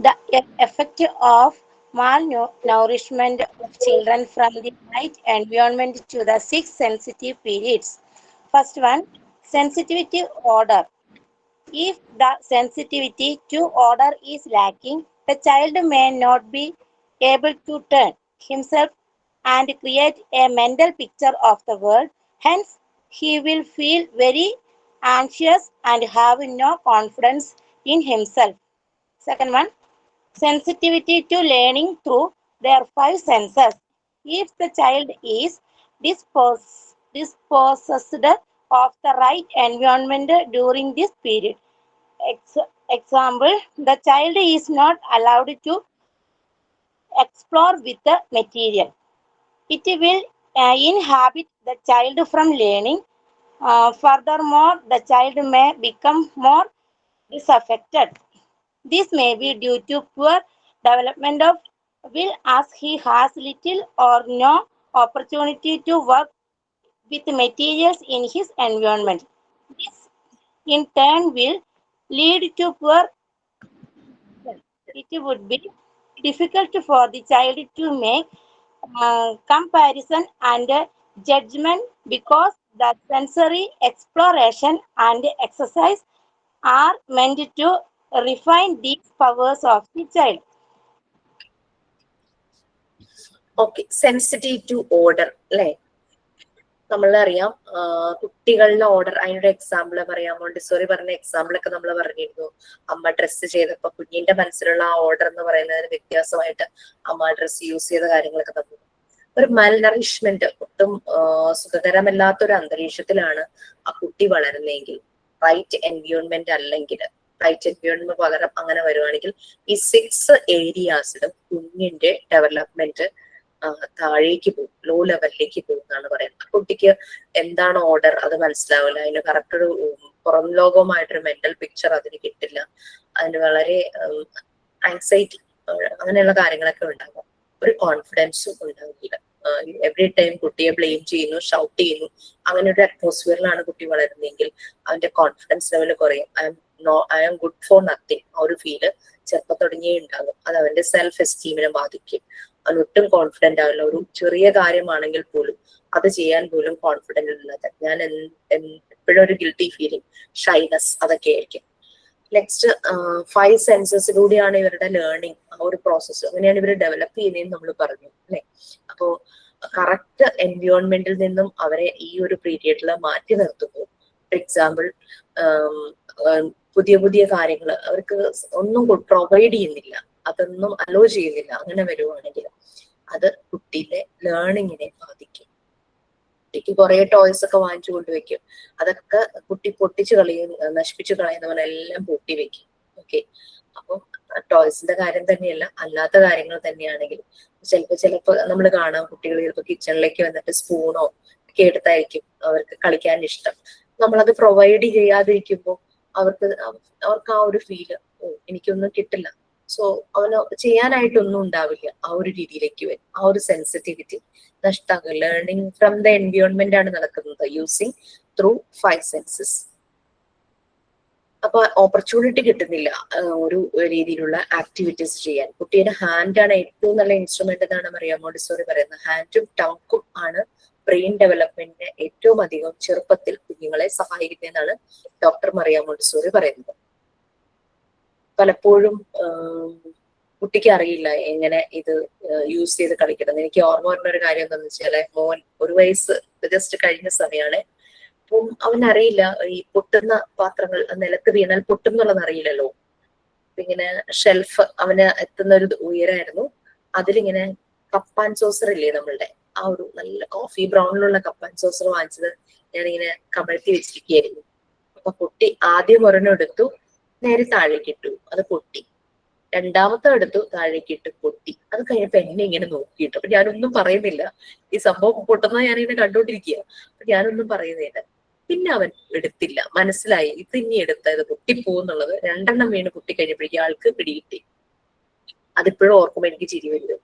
The effect of malnourishment of children from the right environment to the 6 sensitive periods. First one, sensitivity order. If the sensitivity to order is lacking, the child may not be able to turn himself and create a mental picture of the world. Hence, he will feel very anxious and have no confidence in himself. Second one, sensitivity to learning through their 5 senses. If the child is dispossessed of the right environment during this period, example, the child is not allowed to explore with the material, it will inhibit the child from learning. Furthermore, the child may become more disaffected. This may be due to poor development of will, as he has little or no opportunity to work with materials in his environment. This in turn will lead to poor. It would be difficult for the child to make comparison and judgment because the sensory exploration and exercise are meant to refine these powers of the child. Okay, sensitive to order അല്ലെ? നമ്മളറിയാം കുട്ടികളുടെ order, അതിനൊരു example പറയാം. Montessori പറഞ്ഞ example ഒക്കെ നമ്മൾ പറഞ്ഞിരുന്നു. അമ്മ ഡ്രസ്സ് ചെയ്തപ്പോ കുഞ്ഞിന്റെ മനസ്സിലുള്ള ആ ഓർഡർ എന്ന് പറയുന്നതിന് വ്യത്യാസമായിട്ട് അമ്മ ഡ്രസ്സ് യൂസ് ചെയ്ത കാര്യങ്ങളൊക്കെ തന്നു. ഒരു മാൽനറിഷ്മെന്റ്, ഒട്ടും സുഖകരമല്ലാത്തൊരു അന്തരീക്ഷത്തിലാണ് ആ കുട്ടി വളരുന്നതെങ്കിൽ, റൈറ്റ് എൻവിയോൺമെന്റ് അല്ലെങ്കിൽ, റൈറ്റ് എൻവിയോൺമെന്റ് പകരം അങ്ങനെ വരുവാണെങ്കിൽ ഈ 6 ഏരിയാസിലും കുഞ്ഞിന്റെ ഡെവലപ്മെന്റ് താഴേക്ക് പോകും, ലോ ലെവലിലേക്ക് പോകും എന്നാണ് പറയുന്നത്. കുട്ടിക്ക് എന്താണ് ഓർഡർ അത് മനസ്സിലാവില്ല, അതിന് കറക്റ്റ് ഒരു പുറം ലോകവുമായിട്ടൊരു മെന്റൽ പിക്ചർ അതിന് കിട്ടില്ല, അതിന് വളരെ ആൻസൈറ്റി അങ്ങനെയുള്ള കാര്യങ്ങളൊക്കെ ഉണ്ടാകും, ഒരു കോൺഫിഡൻസും ഉണ്ടാവില്ല. എവറി ടൈം കുട്ടിയെ ബ്ലെയിം ചെയ്യുന്നു, ഷൗട്ട് ചെയ്യുന്നു, അങ്ങനെ ഒരു അറ്റ്മോസ്ഫിയറിലാണ് കുട്ടി വളരുന്നതെങ്കിൽ അവന്റെ കോൺഫിഡൻസ് ലെവൽ കുറയും. I am good for nothing ആ ഒരു ഫീല് ചെറുപ്പം തുടങ്ങിയേ ഉണ്ടാകും. അത് അവന്റെ സെൽഫ് എസ്റ്റീമിനെ ബാധിക്കും. അവൻ ഒട്ടും കോൺഫിഡന്റ് ആവില്ല. ഒരു ചെറിയ കാര്യമാണെങ്കിൽ പോലും അത് ചെയ്യാൻ പോലും കോൺഫിഡന്റ് ഇല്ലാത്ത, ഞാൻ എപ്പോഴും ഒരു ഗിൽറ്റി ഫീലിംഗ്, ഷൈനസ്, അതൊക്കെ ആയിരിക്കും. നെക്സ്റ്റ് 5 സെൻസസിലൂടെയാണ് ഇവരുടെ ലേണിംഗ്, ആ ഒരു പ്രോസസ്സ് അങ്ങനെയാണ് ഇവർ ഡെവലപ്പ് ചെയ്യുന്നതെന്ന് നമ്മൾ പറഞ്ഞു അല്ലെ. അപ്പോ കറക്റ്റ് എൻവയോൺമെന്റിൽ നിന്നും അവരെ ഈ ഒരു പീരിയഡിൽ മാറ്റി നിർത്തുന്നു. ഫോർ എക്സാമ്പിൾ, പുതിയ പുതിയ കാര്യങ്ങൾ അവർക്ക് ഒന്നും പ്രൊവൈഡ് ചെയ്യുന്നില്ല, അതൊന്നും അലോ ചെയ്യുന്നില്ല. അങ്ങനെ വരുവാണെങ്കിൽ അത് കുട്ടിയുടെ ലേണിങ്ങിനെ ബാധിക്കും. കുട്ടിക്ക് കുറെ ടോയ്സ് ഒക്കെ വാങ്ങിച്ചു കൊണ്ടുവയ്ക്കും, അതൊക്കെ കുട്ടി പൊട്ടിച്ചു നശിപ്പിച്ചു കളയുന്നവനെല്ലാം പൂട്ടി വെക്കും. ഓക്കെ, അപ്പം ടോയ്സിന്റെ കാര്യം തന്നെയല്ല, അല്ലാത്ത കാര്യങ്ങൾ തന്നെയാണെങ്കിലും ചിലപ്പോ നമ്മൾ കാണാം കുട്ടികൾ ചിലപ്പോൾ കിച്ചണിലേക്ക് വന്നിട്ട് സ്പൂണോ ഒക്കെ എടുത്തായിരിക്കും അവർക്ക് കളിക്കാൻ ഇഷ്ടം. നമ്മളത് പ്രൊവൈഡ് ചെയ്യാതിരിക്കുമ്പോൾ അവർക്ക് ആ ഒരു ഫീല്, എനിക്കൊന്നും കിട്ടില്ല, സോ അവന് ചെയ്യാനായിട്ടൊന്നും ഉണ്ടാവില്ല, ആ ഒരു രീതിയിലേക്ക് വരും. ആ ഒരു സെൻസിറ്റിവിറ്റി നഷ്ടാകും. ലേണിംഗ് ഫ്രം ദ എൻവയോൺമെന്റ് ആണ് നടക്കുന്നത് യൂസിങ് ത്രൂ 5 സെൻസസ്. അപ്പൊ ഓപ്പർച്യൂണിറ്റി കിട്ടുന്നില്ല ഒരു രീതിയിലുള്ള ആക്ടിവിറ്റീസ് ചെയ്യാൻ. കുട്ടിയുടെ ഹാൻഡാണ് ഏറ്റവും നല്ല ഇൻസ്ട്രുമെന്റ് എന്നാണ് മറിയ മോണ്ടിസോറി പറയുന്നത്. ഹാൻഡും ടങ്കും ആണ് ബ്രെയിൻ ഡെവലപ്മെന്റിനെ ഏറ്റവും അധികം ചെറുപ്പത്തിൽ കുഞ്ഞുങ്ങളെ സഹായിക്കുന്നതെന്നാണ് ഡോക്ടർ മറിയ മോണ്ടിസോറി പറയുന്നത്. പലപ്പോഴും കുട്ടിക്ക് അറിയില്ല എങ്ങനെ ഇത് യൂസ് ചെയ്ത് കളിക്കണം. എനിക്ക് ഓർമ്മ വരുന്ന ഒരു കാര്യം എന്താണെന്ന് വെച്ചാല്, മോൻ 1 വയസ്സ് ജസ്റ്റ് കഴിഞ്ഞ സമയമാണ്. അപ്പം അവനറിയില്ല ഈ പൊട്ടുന്ന പാത്രങ്ങൾ നിലത്ത് വീണാൽ പൊട്ടും എന്നുള്ളത് അറിയില്ലല്ലോ. ഇങ്ങനെ ഷെൽഫ് അവന് എത്തുന്ന ഒരു ഉയരായിരുന്നു, അതിലിങ്ങനെ കപ്പാൻ സോസർ ഇല്ലേ നമ്മളുടെ, ആ ഒരു നല്ല കോഫി ബ്രൗണിലുള്ള കപ്പാൻ സോസർ വാങ്ങിച്ചത് ഞാനിങ്ങനെ കമഴ്ത്തി വെച്ചിരിക്കുകയായിരുന്നു. അപ്പൊ കുട്ടി ആദ്യം ഒരെണ്ണം എടുത്തു, നേരെ താഴേക്ക് ഇട്ടു, അത് പൊട്ടി. രണ്ടാമത്തെ എടുത്തു, താഴേക്ക് ഇട്ട് പൊട്ടി. അത് കഴിഞ്ഞപ്പോ എന്നെ ഇങ്ങനെ നോക്കിയിട്ടു. അപ്പൊ ഞാനൊന്നും പറയുന്നില്ല, ഈ സംഭവം പൊട്ടുന്നത് ഞാനിങ്ങനെ കണ്ടോണ്ടിരിക്കുക. അപ്പൊ ഞാനൊന്നും പറയുന്നില്ല. പിന്നെ അവൻ എടുത്തില്ല, മനസ്സിലായി ഇത് ഇനി എടുത്തത് പൊട്ടിപ്പോന്നുള്ളത്. 2 വീണ് പൊട്ടി കഴിഞ്ഞപ്പോഴേക്കും ആൾക്ക് പിടികിട്ടി. അതിപ്പോഴും ഓർക്കുമ്പോ എനിക്ക് ചിരി വരും.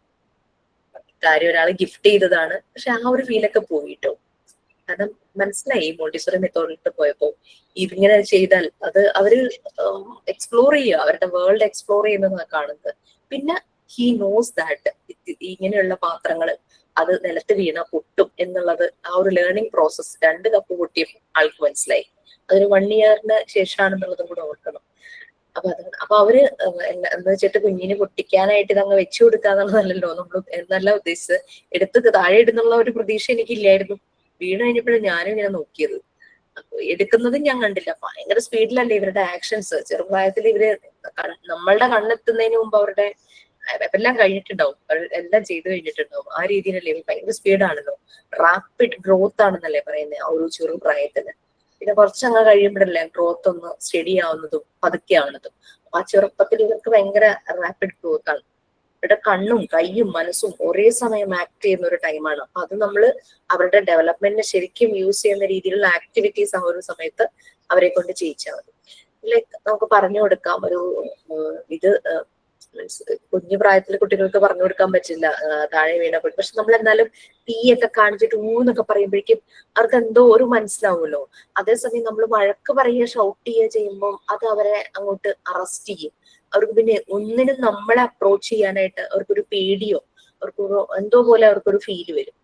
കാര്യം ഒരാൾ ഗിഫ്റ്റ് ചെയ്തതാണ്, പക്ഷെ ആ ഒരു ഫീലൊക്കെ പോയിട്ടോ. കാരണം മനസ്സിലായി മോണ്ടിസോറി മെത്തോഡിൽ പോയപ്പോ ഇതിങ്ങനെ ചെയ്താൽ അത് അവര് എക്സ്പ്ലോർ ചെയ്യുക, അവരുടെ വേൾഡ് എക്സ്പ്ലോർ ചെയ്യുന്നതാണ് കാണുന്നത്. പിന്നെ ഹി നോസ് ദാറ്റ് ഇങ്ങനെയുള്ള പാത്രങ്ങൾ അത് നിലത്ത് വീണ പൊട്ടും എന്നുള്ളത് ആ ഒരു ലേണിംഗ് പ്രോസസ് 2 കപ്പ് പൊട്ടിയ ആൾക്ക് മനസ്സിലായി. അതൊരു 1 ഇയറിന് ശേഷമാണെന്നുള്ളതും കൂടെ ഓർക്കണം. അപ്പൊ അതാണ്. അപ്പൊ അവര് എന്താ വെച്ചിട്ട് കുഞ്ഞിന് പൊട്ടിക്കാനായിട്ട് ഇതങ്ങ് വെച്ചു കൊടുക്കാന്നുള്ളതല്ലോ നമ്മൾ എന്നല്ല ഉദ്ദേശിച്ചത്. എടുത്ത് താഴെ ഇടുന്നുള്ള ഒരു പ്രതീക്ഷ എനിക്കില്ലായിരുന്നു. വീണ് കഴിഞ്ഞപ്പോഴും ഞാനും ഇങ്ങനെ നോക്കിയത്. അപ്പൊ എടുക്കുന്നതും ഞാൻ കണ്ടില്ല. ഭയങ്കര സ്പീഡിലല്ലേ ഇവരുടെ ആക്ഷൻസ്. ചെറുപ്രായത്തിൽ ഇവര് നമ്മളുടെ കണ്ണെത്തുന്നതിന് മുമ്പ് അവരുടെ എല്ലാം കഴിഞ്ഞിട്ടുണ്ടാവും, എല്ലാം ചെയ്തു കഴിഞ്ഞിട്ടുണ്ടാവും. ആ രീതിയിലല്ലേ ഭയങ്കര സ്പീഡാണല്ലോ, റാപ്പിഡ് ഗ്രോത്ത് ആണെന്നല്ലേ പറയുന്നത് ആ ഒരു ചെറുപ്രായത്തിന്. പിന്നെ കുറച്ചങ്ങ് കഴിയുമ്പോഴല്ലേ ഗ്രോത്ത് ഒന്ന് സ്റ്റഡി ആവുന്നതും പതുക്കെ ആവുന്നതും. ആ ചെറുപ്പത്തിൽ ഇവർക്ക് ഭയങ്കര റാപ്പിഡ് ഗ്രോത്ത് ആണ്. ഇവരുടെ കണ്ണും കൈയും മനസ്സും ഒരേ സമയം ആക്ട് ചെയ്യുന്ന ഒരു ടൈമാണ്. അപ്പൊ അത് നമ്മള് അവരുടെ ഡെവലപ്മെന്റിനെ ശരിക്കും യൂസ് ചെയ്യുന്ന രീതിയിലുള്ള ആക്ടിവിറ്റീസ് ആ ഒരു സമയത്ത് അവരെ കൊണ്ട് ചെയ്യിച്ചാൽ മതി. ലൈക്ക് നമുക്ക് പറഞ്ഞു കൊടുക്കാം ഒരു ഇത് കുഞ്ഞു പ്രായത്തിൽ കുട്ടികൾക്ക് പറഞ്ഞു കൊടുക്കാൻ പറ്റില്ല താഴെ വീണപ്പോൾ. പക്ഷെ നമ്മൾ എന്നാലും തീയൊക്കെ കാണിച്ചിട്ട് ഊന്നൊക്കെ പറയുമ്പോഴേക്കും അവർക്ക് എന്തോ ഒരു മനസ്സിലാവുമല്ലോ. അതേസമയം നമ്മൾ വഴക്ക് പറയുക, ഷൗട്ട് ചെയ്യുക ചെയ്യുമ്പോൾ അത് അവരെ അങ്ങോട്ട് അറസ്റ്റ് ചെയ്യും. അവർക്ക് പിന്നെ ഒന്നിനും നമ്മളെ അപ്രോച്ച് ചെയ്യാനായിട്ട് അവർക്കൊരു പേടിയോ അവർക്കൊരു എന്തോ പോലെ അവർക്കൊരു ഫീല് വരും.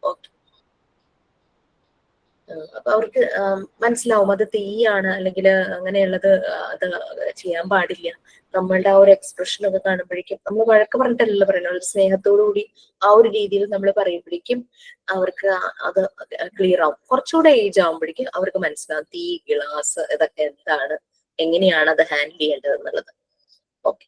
ഓക്കെ, അപ്പൊ അവർക്ക് മനസ്സിലാവും അത് തീയാണ്, അല്ലെങ്കിൽ അങ്ങനെയുള്ളത് അത് ചെയ്യാൻ പാടില്ല. നമ്മളുടെ ആ ഒരു എക്സ്പ്രഷൻ ഒക്കെ കാണുമ്പോഴേക്കും നമ്മൾ വഴക്ക് പറഞ്ഞിട്ടല്ലല്ലോ പറയുന്നത്, ഒരു സ്നേഹത്തോടു കൂടി ആ ഒരു രീതിയിൽ നമ്മൾ പറയുമ്പോഴേക്കും അവർക്ക് അത് ക്ലിയർ ആവും. കുറച്ചുകൂടെ ഏജ് ആവുമ്പോഴേക്കും അവർക്ക് മനസ്സിലാവും തീ, ഗ്ലാസ് ഇതൊക്കെ എന്താണ്, എങ്ങനെയാണ് അത് ഹാൻഡിൽ ചെയ്യേണ്ടത് എന്നുള്ളത്. ഓക്കെ,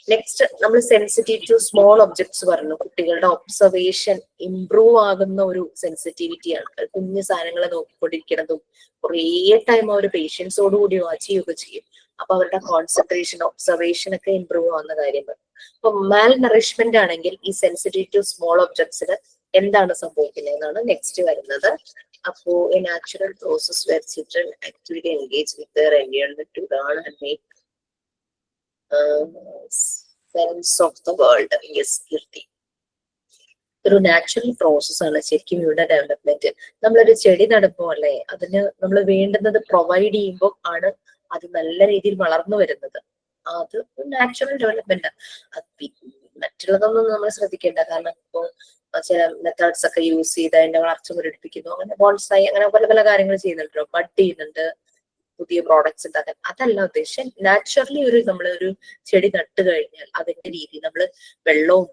നെക്സ്റ്റ് നമ്മൾ സെൻസിറ്റീവ് ടു സ്മോൾ ഒബ്ജക്ട്സ് പറഞ്ഞു. കുട്ടികളുടെ ഒബ്സർവേഷൻ ഇംപ്രൂവ് ആകുന്ന ഒരു സെൻസിറ്റിവിറ്റിയാണ്. കുഞ്ഞു സാധനങ്ങളെ നോക്കിക്കൊണ്ടിരിക്കുന്നതും കുറേ ടൈം അവർ പേഷ്യൻസോടുകൂടി വാച്ച് ചെയ്യുകയൊക്കെ ചെയ്യും. അപ്പൊ അവരുടെ കോൺസെൻട്രേഷൻ, ഒബ്സർവേഷൻ ഒക്കെ ഇംപ്രൂവ് ആവുന്ന കാര്യങ്ങൾ. അപ്പൊ മാൽ നറിഷ്മെന്റ് ആണെങ്കിൽ ഈ സെൻസിറ്റീവ് ടു സ്മോൾ ഒബ്ജക്ട്സിന് എന്താണ് സംഭവിക്കുന്നത് എന്നാണ് നെക്സ്റ്റ് വരുന്നത്. അപ്പോ a natural process where children activity engage with their environment to learn and make sense of the world. Yes, Kirti. ഒരു നാച്ചുറൽ പ്രോസസ് ആണ് ശരിക്കും ഇവിടെ ഡെവലപ്മെന്റ്. നമ്മളൊരു ചെടി നടുമ്പോൾ അല്ലെ, അതിന് നമ്മൾ വേണ്ടുന്നത് പ്രൊവൈഡ് ചെയ്യുമ്പോൾ ആണ് അത് നല്ല രീതിയിൽ വളർന്നു വരുന്നത്. അത് നാച്ചുറൽ ഡെവലപ്മെന്റ്. മറ്റുള്ളതൊന്നും നമ്മൾ ശ്രദ്ധിക്കേണ്ട. കാരണം ഇപ്പോ ചില മെത്തേഡ്സ് ഒക്കെ യൂസ് ചെയ്ത് അതിന്റെ വളർച്ച മുരടിപ്പിക്കുന്നു, അങ്ങനെ ബോൺസായി, അങ്ങനെ പല പല കാര്യങ്ങൾ ചെയ്യുന്നുണ്ടല്ലോ, ബഡ് ചെയ്യുന്നുണ്ട്, പുതിയ പ്രോഡക്ട്സ് ഉണ്ടാക്കാൻ. അതല്ല ഉദ്ദേശം. നാച്ചുറലി നമ്മളൊരു ചെടി നട്ട് കഴിഞ്ഞാൽ അതിന്റെ രീതി നമ്മൾ വെള്ളവും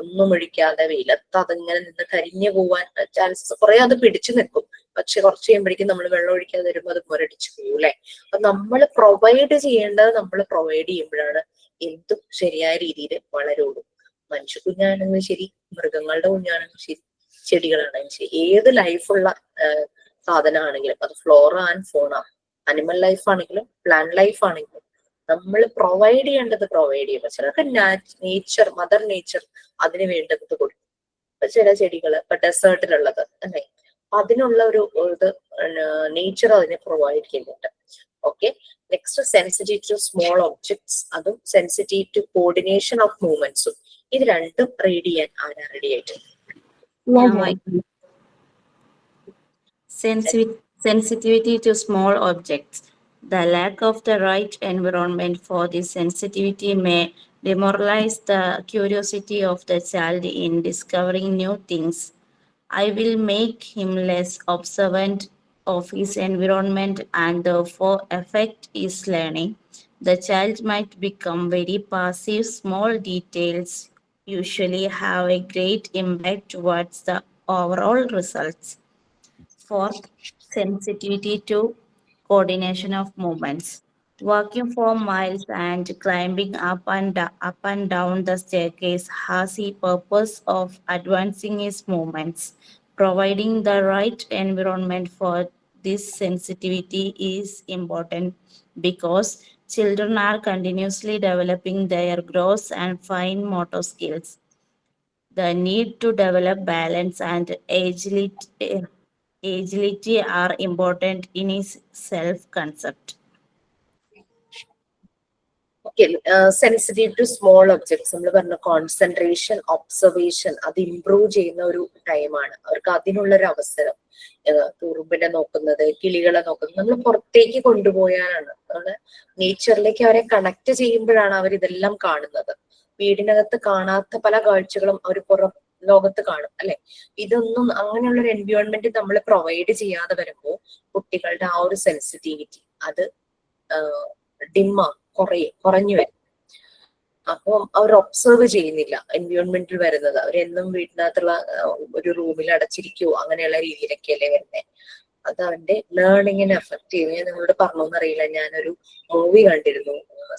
ഒന്നും ഒഴിക്കാതെ വെയിലത്ത് അതിങ്ങനെ നിന്ന് കരിഞ്ഞു പോവാൻ ചാൻസസ് കുറെ, അത് പിടിച്ചു നിൽക്കും. പക്ഷെ കുറച്ച് കഴിയുമ്പോഴേക്കും നമ്മൾ വെള്ളം ഒഴിക്കാതെ വരുമ്പോൾ അത് മുരടിച്ചു പോകും അല്ലെ. അപ്പൊ നമ്മൾ പ്രൊവൈഡ് ചെയ്യേണ്ടത് നമ്മൾ പ്രൊവൈഡ് ചെയ്യുമ്പോഴാണ് എന്തും ശരിയായ രീതിയിൽ വളരുള്ളൂ. മനുഷ്യ കുഞ്ഞാണെങ്കിലും ശരി, മൃഗങ്ങളുടെ കുഞ്ഞാണെങ്കിലും ശരി, ചെടികളാണെങ്കിലും ശരി, ഏത് ലൈഫുള്ള സാധനമാണെങ്കിലും, അത് ഫ്ലോറ ആൻഡ് ഫോണ, അനിമൽ ലൈഫ് ആണെങ്കിലും പ്ലാന്റ് ലൈഫ് ആണെങ്കിലും നമ്മൾ പ്രൊവൈഡ് ചെയ്യേണ്ടത് പ്രൊവൈഡ് ചെയ്യുമ്പോൾ ചിലർക്ക് നേച്ചർ, മദർ നേച്ചർ അതിന് വേണ്ടത് കൊടുക്കും. ഇപ്പൊ ചില ചെടികൾ ഇപ്പൊ ഡെസേർട്ടിലുള്ളത് അല്ലെ, അതിനുള്ള ഒരു ഇത് നേച്ചർ അതിനെ പ്രൊവൈഡ് ചെയ്യുന്നുണ്ട്. Okay, next sensitive to small objects, അതും സെൻസിറ്റീവ് ടു കോർഡിനേഷൻ ഓഫ് മൂവ്മെന്റ്സും. ഇത് രണ്ടും റീഡ് ചെയ്യാൻ ആരാ റെഡി ആയിട്ട്? Sensitivity to small objects. The lack of the right environment for this sensitivity may demoralize the curiosity of the child in discovering new things. I will make him less observant of his environment and therefore affect his learning. The child might become very passive. Small details usually have a great impact towards the overall results. Fourth, sensitivity to coordination of movements. Walking for miles and climbing up and down the staircase has the purpose of advancing his movements. Providing the right environment for this sensitivity is important because children are continuously developing their gross and fine motor skills. The need to develop balance and agility are important in his self-concept. Okay, sensitive to small objects നമ്മൾ പറഞ്ഞ concentration, observation അത് improve ചെയ്യുന്ന ഒരു ടൈമാണ്. അവർക്ക് അതിനുള്ളൊരു അവസരം. തുറുമ്പിനെ നോക്കുന്നത്, കിളികളെ നോക്കുന്നത്, നമ്മൾ പുറത്തേക്ക് കൊണ്ടുപോയാലാണ്, നമ്മള് നേച്ചറിലേക്ക് അവരെ കണക്ട് ചെയ്യുമ്പോഴാണ് അവർ ഇതെല്ലാം കാണുന്നത്. വീടിനകത്ത് കാണാത്ത പല കാഴ്ചകളും അവർ പുറം ലോകത്ത് കാണും അല്ലെ. ഇതൊന്നും അങ്ങനെയുള്ള ഒരു എൻവയോൺമെന്റ് നമ്മൾ പ്രൊവൈഡ് ചെയ്യാതെ വരുമ്പോൾ കുട്ടികളുടെ ആ ഒരു സെൻസിറ്റിവിറ്റി അത് കുറഞ്ഞു വരും. അപ്പം അവർ ഒബ്സർവ് ചെയ്യുന്നില്ല എൻവയോൺമെന്റിൽ വരുന്നത്. അവരെന്നും വീട്ടിനകത്തുള്ള ഒരു റൂമിൽ അടച്ചിരിക്കുവോ അങ്ങനെയുള്ള രീതിയിലൊക്കെയല്ലേ വരുന്നത്. അത് അവന്റെ ലേണിങ്ങിനെ എഫക്ട് ചെയ്യും. ഞാൻ നിങ്ങളോട് പറഞ്ഞോന്നറിയില്ല, ഞാനൊരു മൂവി കണ്ടിരുന്നു,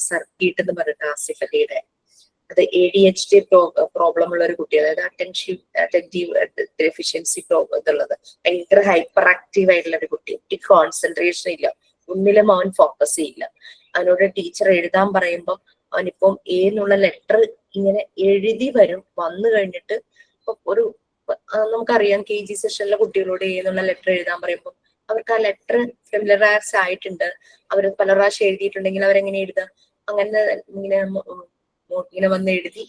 സർക്കീട്ട് എന്ന് പറഞ്ഞിട്ട്, ആസിഫ് അലിയുടെ. അത് ADHD പ്രോബ്ലം ഉള്ള ഒരു കുട്ടി, അതായത് അറ്റൻറ്റീവ് ഡെഫിഷ്യൻസി ഇതുള്ളത്, ഭയങ്കര ഹൈപ്പർ ആക്റ്റീവ് ആയിട്ടുള്ള ഒരു കുട്ടി. കോൺസെൻട്രേഷൻ ഇല്ല, ഒന്നിലും അവൻ ഫോക്കസ് ചെയ്യില്ല. അവനോട് ടീച്ചർ എഴുതാൻ പറയുമ്പോൾ അവനിപ്പം എന്നുള്ള ലെറ്റർ ഇങ്ങനെ എഴുതി വന്നു കഴിഞ്ഞിട്ട് ഇപ്പൊ നമുക്കറിയാം KG സെഷനിലെ കുട്ടികളോട് എന്നുള്ള ലെറ്റർ എഴുതാൻ പറയുമ്പോൾ അവർക്ക് ആ ലെറ്റർ ഫെമിലറൈസ് ആയിട്ടുണ്ട്. അവർ പല പ്രാവശ്യം എഴുതിയിട്ടുണ്ടെങ്കിൽ അവരെങ്ങനെ എഴുതാം, അങ്ങനെ ഇങ്ങനെ വന്ന് എഴുതി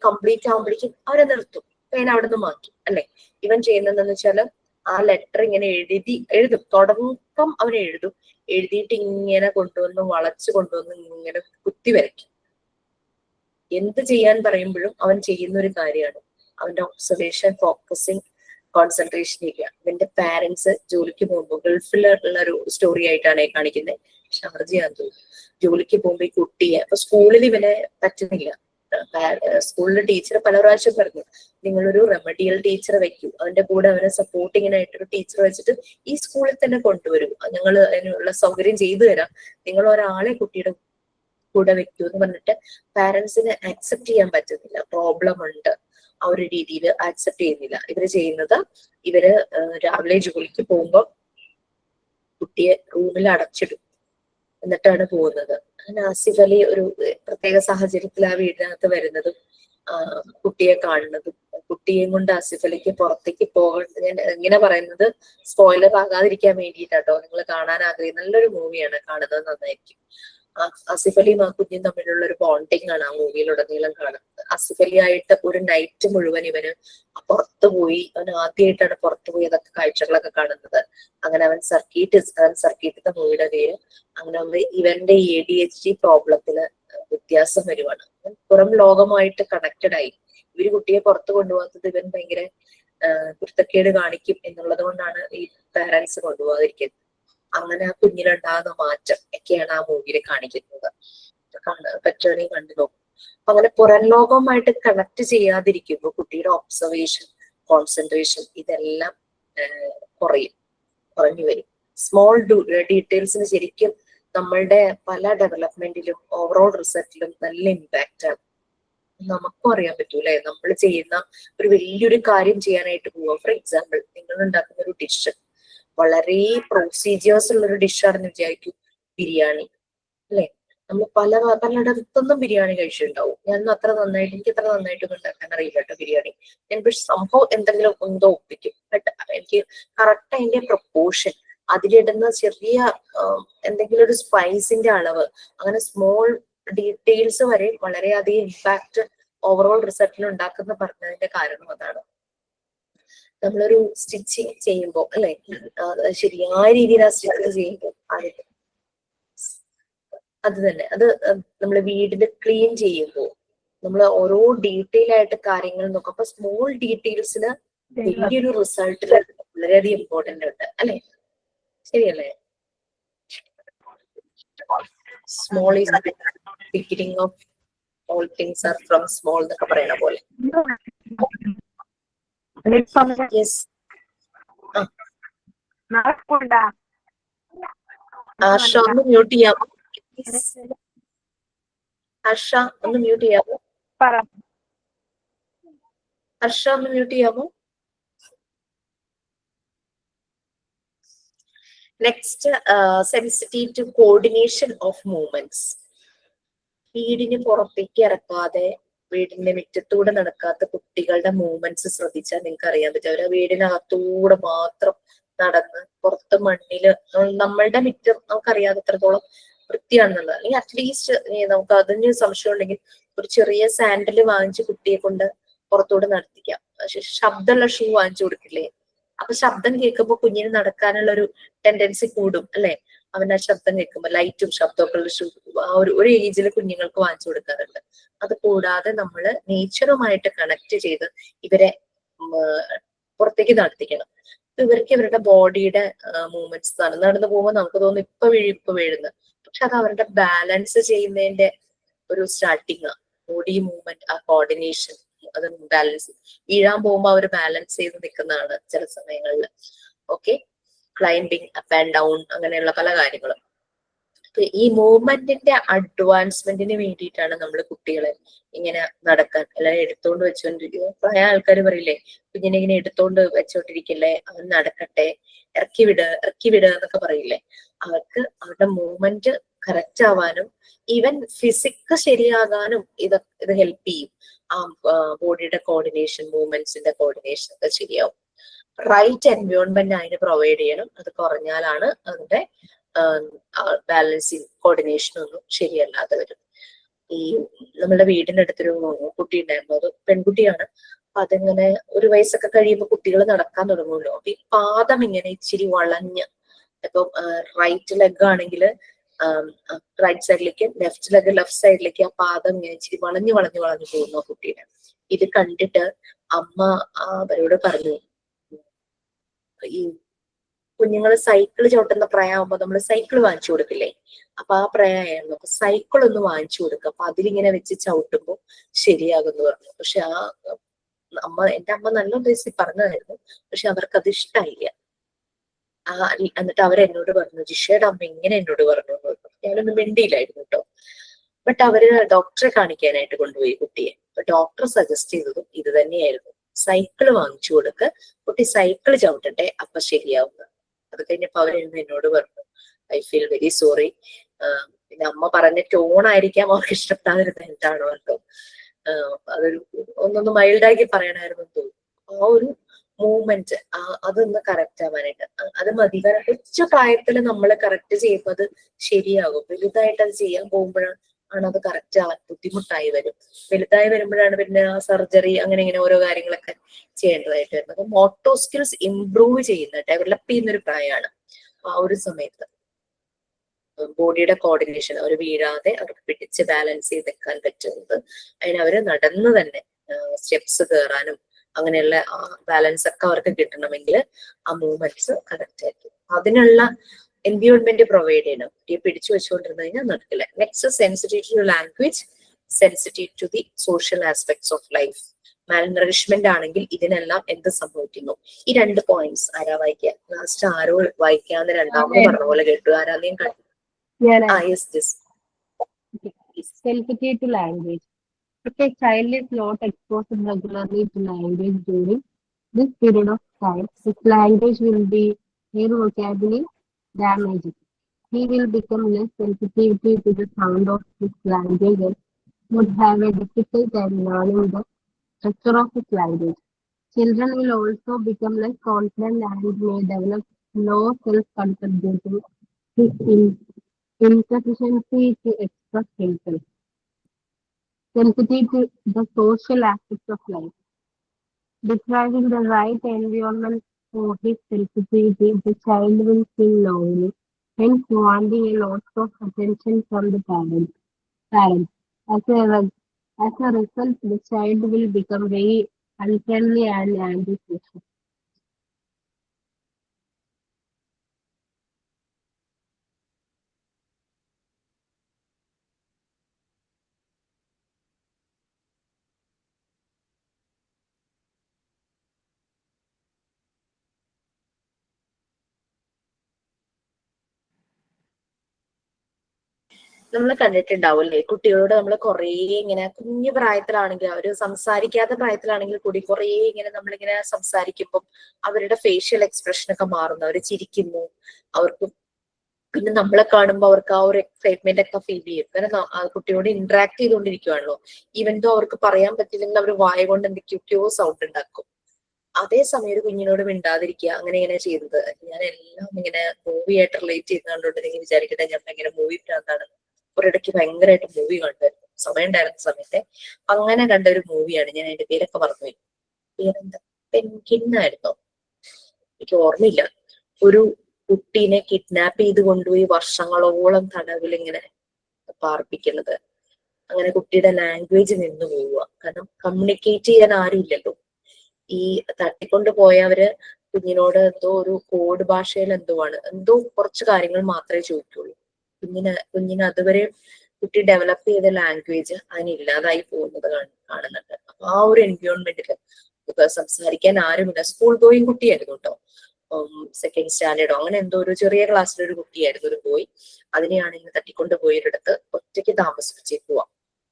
കംപ്ലീറ്റ് ആകുമ്പോഴേക്കും അവരെ നിർത്തും, പേന അവിടെ നിന്ന് മാറ്റും അല്ലെ. ഇവൻ ചെയ്യുന്നതെന്ന് വെച്ചാല് ആ ലെറ്റർ ഇങ്ങനെ എഴുതും, തുടക്കം അവൻ എഴുതിയിട്ട് ഇങ്ങനെ കൊണ്ടുവന്ന് വളച്ചു കൊണ്ടുവന്ന് ഇങ്ങനെ കുത്തി വരയ്ക്കും. എന്ത് ചെയ്യാൻ പറയുമ്പോഴും അവൻ ചെയ്യുന്ന ഒരു കാര്യമാണ്. അവന്റെ ഒബ്സർവേഷൻ, ഫോക്കസിങ്, കോൺസെൻട്രേഷൻ ഇല്ല. ഇവന്റെ പാരന്റ്സ് ജോലിക്ക് പോകുമ്പോൾ, ഗൾഫിലുള്ള ഒരു സ്റ്റോറി ആയിട്ടാണ് കാണിക്കുന്നത്, ഷാർജയാന്ന് തോന്നുന്നു. ജോലിക്ക് പോകുമ്പോ ഈ കുട്ടിയെ, അപ്പൊ സ്കൂളിൽ ഇവനെ പറ്റുന്നില്ല. സ്കൂളിലെ ടീച്ചർ പല പ്രാവശ്യം പറഞ്ഞു, നിങ്ങളൊരു റെമഡിയൽ ടീച്ചറെ വെക്കൂ, അതിന്റെ കൂടെ അവനെ സപ്പോർട്ടിങ്ങിനായിട്ടൊരു ടീച്ചർ വെച്ചിട്ട് ഈ സ്കൂളിൽ തന്നെ കൊണ്ടുവരൂ, ഞങ്ങൾ അതിനുള്ള സൗകര്യം ചെയ്തു തരാം, നിങ്ങൾ ഒരാളെ കുട്ടിയുടെ കൂടെ വെക്കൂ എന്ന് പറഞ്ഞിട്ട് പാരന്റ്സിന് ആക്സെപ്റ്റ് ചെയ്യാൻ പറ്റുന്നില്ല. പ്രോബ്ലം ഉണ്ട്, ആ ഒരു രീതിയിൽ ആക്സെപ്റ്റ് ചെയ്യുന്നില്ല. ഇവര് ചെയ്യുന്നത്, ഇവര് രാവിലെ ജോലിക്ക് പോകുമ്പോൾ കുട്ടിയെ റൂമിൽ അടച്ചിടും, എന്നിട്ടാണ് പോകുന്നത്. അങ്ങനെ ആസിഫ് അലി ഒരു പ്രത്യേക സാഹചര്യത്തിൽ ആ വീടിനകത്ത് വരുന്നതും കുട്ടിയെ കാണുന്നതും, കുട്ടിയെയും കൊണ്ട് ആസിഫ് അലിക്ക് പുറത്തേക്ക് പോകേണ്ട, ഞാൻ ഇങ്ങനെ പറയുന്നത് സ്പോയിലർ ആകാതിരിക്കാൻ വേണ്ടിയിട്ടാട്ടോ, നിങ്ങൾ കാണാൻ ആഗ്രഹിക്കുന്ന നല്ലൊരു മൂവിയാണ്, കാണുന്നത് നന്നായിരിക്കും. ആസിഫ് അലിയും ആ കുഞ്ഞും തമ്മിലുള്ള ഒരു ബോണ്ടിങ് ആണ് ആ മൂവിയിലുടനീളം കാണുന്നത്. ആസിഫ് അലി ആയിട്ട് ഒരു നൈറ്റ് മുഴുവൻ ഇവന് പുറത്തു പോയി, അവൻ ആദ്യമായിട്ടാണ് പുറത്തു പോയി അതൊക്കെ കാഴ്ചകളൊക്കെ കാണുന്നത്. അങ്ങനെ അവൻ സർക്കീറ്റിന്റെ മൂവിയുടെ പേര്. അങ്ങനെ ഇവന്റെ ADHD പ്രോബ്ലത്തിന് വ്യത്യാസം വരുവാണ്. പുറം ലോകമായിട്ട് കണക്റ്റഡ് ആയി. ഇവര് കുട്ടിയെ പുറത്തു കൊണ്ടുപോകാത്തത് ഇവൻ ഭയങ്കര കുരുത്തക്കേട് കാണിക്കും എന്നുള്ളത് കൊണ്ടാണ് ഈ പാരന്റ്സ് കൊണ്ടുപോകാതിരിക്കുന്നത്. അങ്ങനെ ആ കുഞ്ഞിലുണ്ടാകുന്ന മാറ്റം ഒക്കെയാണ് ആ മൂവിയിൽ കാണിക്കുന്നത്. പറ്റുകയാണെങ്കിൽ കണ്ടു നോക്കും. അപ്പൊ അങ്ങനെ പുറം ലോകവുമായിട്ട് കണക്ട് ചെയ്യാതിരിക്കുമ്പോൾ കുട്ടിയുടെ ഒബ്സർവേഷൻ, കോൺസെൻട്രേഷൻ ഇതെല്ലാം കുറഞ്ഞു വരും. സ്മോൾ ഡീറ്റെയിൽസിന് ശരിക്കും നമ്മളുടെ പല ഡെവലപ്മെന്റിലും ഓവറോൾ റിസൾട്ടിലും നല്ല ഇമ്പാക്റ്റ് ആണ്. നമുക്കും അറിയാൻ പറ്റൂലേ, നമ്മൾ ചെയ്യുന്ന ഒരു വലിയൊരു കാര്യം ചെയ്യാനായിട്ട് പോവുക. ഫോർ എക്സാമ്പിൾ, നിങ്ങൾ ഉണ്ടാക്കുന്ന ഒരു ഡിഷ് വളരെ പ്രൊസീജിയേഴ്സ് ഉള്ള ഒരു ഡിഷാണെന്ന് വിചാരിക്കും, ബിരിയാണി അല്ലെ. നമ്മൾ പലയിടത്തൊന്നും ബിരിയാണി കഴിച്ചിട്ടുണ്ടാവും. എനിക്ക് അത്ര നന്നായിട്ടൊന്നും ഉണ്ടാക്കാൻ അറിയില്ല കേട്ടോ ബിരിയാണി. ഞാൻ പക്ഷെ സംഭവം എന്തെങ്കിലും എന്തോ ഒപ്പിക്കും. ബട്ട് എനിക്ക് കറക്റ്റ് അതിന്റെ പ്രൊപ്പോർഷൻ, അതിലിടുന്ന ചെറിയ എന്തെങ്കിലും ഒരു സ്പൈസിന്റെ അളവ്, അങ്ങനെ സ്മോൾ ഡീറ്റെയിൽസ് വരെ വളരെയധികം ഇമ്പാക്ട് ഓവറോൾ റിസൾട്ടിൽ ഉണ്ടാക്കുന്ന പറഞ്ഞതിന്റെ കാരണം അതാണ്. നമ്മളൊരു സ്റ്റിച്ചിങ് ചെയ്യുമ്പോൾ അല്ലെ, ശരിയായ രീതിയിൽ ആ സ്റ്റിച്ച് ചെയ്യുമ്പോൾ അത് തന്നെ, അത് നമ്മൾ വീടിന് ക്ലീൻ ചെയ്യുമ്പോൾ നമ്മൾ ഓരോ ഡീറ്റെയിൽ ആയിട്ട് കാര്യങ്ങൾ നോക്കും. അപ്പൊ സ്മോൾ ഡീറ്റെയിൽസിന് വലിയൊരു റിസൾട്ടിൽ വളരെയധികം ഇമ്പോർട്ടന്റ് ഉണ്ട് അല്ലെ, ശരിയല്ലേ? Small is beginning of all things are from small എന്നൊക്കെ പറയണ പോലെ. യെസ്, ആർഷ ഒന്ന് മ്യൂട്ട് ചെയ്യാമോ? ഹർഷ ഒന്ന് മ്യൂട്ട് ചെയ്യാമോ? ഹർഷ ഒന്ന് മ്യൂട്ട് ചെയ്യാമോ? Next, sensitive to coordination of movements. വീടിന് പുറത്തേക്ക് ഇറക്കാതെ, വീടിന്റെ മുറ്റത്തൂടെ നടക്കാത്ത കുട്ടികളുടെ മൂവ്മെന്റ്സ് ശ്രദ്ധിച്ചാൽ നിങ്ങൾക്ക് അറിയാൻ പറ്റും. അവര് വീടിനകത്തൂടെ മാത്രം നടന്ന് പുറത്ത് മണ്ണില്, നമ്മളുടെ മുറ്റം നമുക്കറിയാതെ എത്രത്തോളം വൃത്തിയാണെന്നുള്ളത്. അല്ലെങ്കിൽ അറ്റ്ലീസ്റ്റ് നമുക്ക് അതിന് സംശയം ഉണ്ടെങ്കിൽ ഒരു ചെറിയ സാൻഡല് വാങ്ങിച്ച് കുട്ടിയെ കൊണ്ട് പുറത്തൂടെ നടത്തിക്കാം. പക്ഷെ ശബ്ദമുള്ള ഷൂ വാങ്ങിച്ചു കൊടുക്കില്ലേ? അപ്പൊ ശബ്ദം കേൾക്കുമ്പോൾ കുഞ്ഞിന് നടക്കാനുള്ള ഒരു ടെൻഡൻസി കൂടും അല്ലെ? അവൻ ആ ശബ്ദം കേൾക്കുമ്പോൾ, ലൈറ്റും ശബ്ദമൊക്കെ ഉള്ള ഷൂ ആ ഒരു ഏജിൽ കുഞ്ഞുങ്ങൾക്ക് വാങ്ങിച്ചു കൊടുക്കാറുണ്ട്. അത് കൂടാതെ നമ്മള് നേച്ചറുമായിട്ട് കണക്ട് ചെയ്ത് ഇവരെ പുറത്തേക്ക് നടത്തിക്കണം. ഇവർക്ക് ഇവരുടെ ബോഡിയുടെ മൂവ്മെന്റ്സ് നടന്നു പോകുമ്പോൾ നമുക്ക് തോന്നും ഇപ്പൊ വീഴുന്നു. പക്ഷെ അത് അവരുടെ ബാലൻസ് ചെയ്യുന്നതിന്റെ ഒരു സ്റ്റാർട്ടിങ്. ബോഡി മൂവ്മെന്റ്, ആ കോർഡിനേഷൻ, അത് ബാലൻസ്. വീഴാൻ പോകുമ്പോൾ അവർ ബാലൻസ് ചെയ്ത് നിൽക്കുന്നതാണ് ചില സമയങ്ങളിൽ. Okay, climbing, up and down, അങ്ങനെയുള്ള പല കാര്യങ്ങളും. ഈ മൂവ്മെന്റിന്റെ അഡ്വാൻസ്മെന്റിന് വേണ്ടിയിട്ടാണ് നമ്മൾ കുട്ടികളെ ഇങ്ങനെ നടക്കാൻ അല്ലെങ്കിൽ എടുത്തോണ്ട് വെച്ചോണ്ടിരിക്കുന്നത്. പ്രായ ആൾക്കാർ പറയില്ലേ, കുഞ്ഞിനെ ഇങ്ങനെ എടുത്തോണ്ട് വെച്ചോണ്ടിരിക്കില്ലേ, അവൻ നടക്കട്ടെ, ഇറക്കി വിട് എന്നൊക്കെ പറയില്ലേ. അവർക്ക് അവരുടെ മൂവ്മെന്റ് കറക്റ്റ് ആവാനും ഈവൻ ഫിസിക് ശരിയാകാനും ഇത് ഹെൽപ്പ് ചെയ്യും. ആ ബോഡിയുടെ കോർഡിനേഷൻ, മൂവ്മെന്റ്സിന്റെ കോർഡിനേഷൻ ഒക്കെ ശരിയാവും. റൈറ്റ് എൻവയോൺമെന്റ് അതിന് പ്രൊവൈഡ് ചെയ്യണം. അത് കുറഞ്ഞാലാണ് അതിന്റെ ബാലൻസിങ്, കോർഡിനേഷൻ ഒന്നും ശരിയല്ലാതെ വരും. ഈ നമ്മുടെ വീടിന്റെ അടുത്തൊരു കുട്ടി ഉണ്ടായിരുന്നു, അത് പെൺകുട്ടിയാണ്. അപ്പൊ അതിങ്ങനെ ഒരു വയസ്സൊക്കെ കഴിയുമ്പോൾ കുട്ടികൾ നടക്കാൻ തുടങ്ങുമല്ലോ. അപ്പൊ ഈ പാദം ഇങ്ങനെ ഇച്ചിരി വളഞ്ഞ്, ഇപ്പൊ റൈറ്റ് ലെഗ് ആണെങ്കിൽ റൈറ്റ് സൈഡിലേക്ക്, ലെഫ്റ്റ് ലെഗ് ലെഫ്റ്റ് സൈഡിലേക്ക് ആ പാദം ഇങ്ങനെ ഇച്ചിരി വളഞ്ഞു പോകുന്നു കുട്ടീനെ. ഇത് കണ്ടിട്ട് അമ്മ അവരോട് പറഞ്ഞു, ഈ കുഞ്ഞുങ്ങൾ സൈക്കിൾ ചവിട്ടുന്ന പ്രായമാകുമ്പോൾ നമ്മൾ സൈക്കിൾ വാങ്ങിച്ചു കൊടുക്കില്ലേ? അപ്പൊ ആ പ്രായമായിരുന്നു. അപ്പൊ സൈക്കിൾ ഒന്ന് വാങ്ങിച്ചു കൊടുക്കുക. അപ്പൊ അതിലിങ്ങനെ വെച്ച് ചവിട്ടുമ്പോൾ ശരിയാകുന്നു പറഞ്ഞു. പക്ഷെ എന്റെ അമ്മ നല്ല ഉദ്ദേശിച്ച് പറഞ്ഞതായിരുന്നു. പക്ഷെ അവർക്ക് അത് ഇഷ്ടമായില്ല. എന്നിട്ട് അവരെന്നോട് പറഞ്ഞു, ജിഷയുടെ അമ്മ ഇങ്ങനെ എന്നോട് പറഞ്ഞു എന്ന് പറഞ്ഞു. ഞാനൊന്നും മിണ്ടിയില്ലായിരുന്നു കേട്ടോ. ബട്ട് അവര് ഡോക്ടറെ കാണിക്കാനായിട്ട് കൊണ്ടുപോയി കുട്ടിയെ. അപ്പൊ ഡോക്ടർ സജസ്റ്റ് ചെയ്തതും ഇത് തന്നെയായിരുന്നു, സൈക്കിൾ വാങ്ങിച്ചു കൊടുക്കുക, കുട്ടി സൈക്കിൾ ചവിട്ടട്ടെ, അപ്പൊ ശരിയാവുക. അത് കഴിഞ്ഞപ്പോ അവരെന്ന് എന്നോട് പറഞ്ഞു, ഐ ഫീൽ വെരി സോറി. പിന്നെ അമ്മ പറഞ്ഞ ടോണായിരിക്കാം അവർക്ക് ഇഷ്ടപ്പെടാതിരുന്ന എന്താണോ കേട്ടോ. അതൊരു ഒന്നൊന്ന് മൈൽഡാക്കി പറയണമായിരുന്നു തോന്നുന്നു. ആ ഒരു മൂവ്മെന്റ് അതൊന്ന് കറക്റ്റ് ആവാനായിട്ട് അത് മതി. കാരണം കൊച്ചു പ്രായത്തിൽ നമ്മൾ കറക്റ്റ് ചെയ്യുമ്പോൾ അത് ശരിയാകും. വലുതായിട്ട് അത് ചെയ്യാൻ പോകുമ്പോഴാണ് അത് കറക്റ്റ് ആവാൻ ബുദ്ധിമുട്ടായി വരും. വലുതായി വരുമ്പോഴാണ് പിന്നെ സർജറി അങ്ങനെ ഇങ്ങനെ ഓരോ കാര്യങ്ങളൊക്കെ ചെയ്യേണ്ടതായിട്ട് വരുന്നത്. മോട്ടോ സ്കിൽസ് ഇംപ്രൂവ് ചെയ്യുന്ന ഡെവലപ്പ് ചെയ്യുന്ന ഒരു പ്രായമാണ് ആ ഒരു സമയത്ത്. ബോഡിയുടെ കോർഡിനേഷൻ, അവർ വീഴാതെ അവർക്ക് പിടിച്ച് ബാലൻസ് ചെയ്ത് വെക്കാൻ പറ്റുന്നത്, അതിനവര് നടന്ന് തന്നെ സ്റ്റെപ്സ് കയറാനും അങ്ങനെയുള്ള ബാലൻസ് ഒക്കെ അവർക്ക് കിട്ടണമെങ്കിൽ ആ മൂവ്മെന്റ്സ് കറക്റ്റ് ആയിരിക്കും. അതിനുള്ള എൻവയോൺമെന്റ് പ്രൊവൈഡ് ചെയ്യണം. ഈ പിടിച്ചു വെച്ചുകൊണ്ടിരുന്നു കഴിഞ്ഞാൽ നടക്കില്ല. Next, sensitive to language, sensitive to the social aspects of life. Malnourishment ആണെങ്കിൽ ഇതിനെല്ലാം എന്ത് സംഭവിക്കുന്നു? ഈ 2 പോയിന്റ്സ് ആരാ വായിക്കുക? ലാസ്റ്റ് ആരോ വായിക്കാന്ന് രണ്ടാമത് പറഞ്ഞ പോലെ കേട്ടു. ആരാധീൻ കണ്ടു? Sensitive to language. If a child is not exposed regularly to language during this period of time, his language will be irrevocably damaged. He will become less sensitive to the sound of his language and would have a difficult time learning the structure of his language. Children will also become less confident and may develop low self-concept due to his insufficiency to express himself. Sensitive to the social aspects of life. Depriving the right environment for his sensitivity, the child will feel lonely, hence wanting a lot of attention from the parents. As a result, the child will become very unfriendly and antisocial. നമ്മൾ കണ്ടിട്ടുണ്ടാവില്ലേ, കുട്ടികളോട് നമ്മൾ കുറേ ഇങ്ങനെ കുഞ്ഞു പ്രായത്തിലാണെങ്കിൽ, അവര് സംസാരിക്കാത്ത പ്രായത്തിലാണെങ്കിൽ കൂടി കുറേ ഇങ്ങനെ നമ്മളിങ്ങനെ സംസാരിക്കുമ്പോൾ അവരുടെ ഫേഷ്യൽ എക്സ്പ്രഷൻ ഒക്കെ മാറുന്നു. അവര് ചിരിക്കുന്നു, അവർക്ക് പിന്നെ നമ്മളെ കാണുമ്പോൾ അവർക്ക് ആ ഒരു എക്സൈറ്റ്മെന്റ് ഒക്കെ ഫീൽ ചെയ്യും. കാരണം കുട്ടിയോട് ഇന്ററാക്ട് ചെയ്തുകൊണ്ടിരിക്കുവാണല്ലോ. ഈവൻ ദോ അവർക്ക് പറയാൻ പറ്റില്ലെങ്കിൽ അവർ വായ കൊണ്ട് എന്തൊക്കെയൊക്കെയോ സൗണ്ട് ഉണ്ടാക്കും. അതേസമയം ഒരു കുഞ്ഞിനോട് മിണ്ടാതിരിക്കുക, അങ്ങനെ ഇങ്ങനെ ചെയ്തത് ഞാൻ എല്ലാം ഇങ്ങനെ മൂവിയായിട്ട് റിലേറ്റ് ചെയ്ത് കണ്ടുകൊണ്ടിരിക്കും. വിചാരിക്കട്ടെ ഞാൻ ഇങ്ങനെ മൂവി ഭ്രാന്താണ്. ഒരിടയ്ക്ക് ഭയങ്കരമായിട്ട് മൂവി കണ്ടായിരുന്നു, സമയം ഉണ്ടായിരുന്ന സമയത്തെ. അങ്ങനെ കണ്ട ഒരു മൂവിയാണ്, ഞാൻ അതിന്റെ പേരൊക്കെ മറന്നുപോയി. പേരെന്താ, പെൻകിന്നായിരുന്നോ, എനിക്ക് ഓർമ്മയില്ല. ഒരു കുട്ടീനെ കിഡ്നാപ്പ് ചെയ്ത് കൊണ്ടുപോയി വർഷങ്ങളോളം തടവിൽ ഇങ്ങനെ പാർപ്പിക്കുന്നത്. അങ്ങനെ കുട്ടിയുടെ ലാംഗ്വേജ് നിന്ന് പോവുക. കാരണം കമ്മ്യൂണിക്കേറ്റ് ചെയ്യാൻ ആരും ഇല്ലല്ലോ. ഈ തട്ടിക്കൊണ്ട് പോയവര് കുഞ്ഞിനോട് എന്തോ ഒരു കോഡ് ഭാഷയിൽ എന്തോ കുറച്ച് കാര്യങ്ങൾ മാത്രമേ ചോദിക്കുള്ളൂ. കുഞ്ഞിന് അതുവരെ കുട്ടി ഡെവലപ്പ് ചെയ്ത ലാംഗ്വേജ് അതിനില്ലാതായി പോകുന്നത് കാണുന്നുണ്ട്. അപ്പൊ ആ ഒരു എൻവയോൺമെന്റിൽ സംസാരിക്കാൻ ആരുമില്ല. സ്കൂൾ ഗോയിങ് കുട്ടിയായിരുന്നു കേട്ടോ, 2nd സ്റ്റാൻഡേർഡോ അങ്ങനെ എന്തോ ഒരു ചെറിയ ക്ലാസ്സിലൊരു കുട്ടിയായിരുന്നു, ഒരു ബോയ്. അതിനെയാണ് ഇങ്ങനെ തട്ടിക്കൊണ്ട് പോയൊരിടത്ത് ഒറ്റയ്ക്ക് താമസിപ്പിച്ചേക്കുക,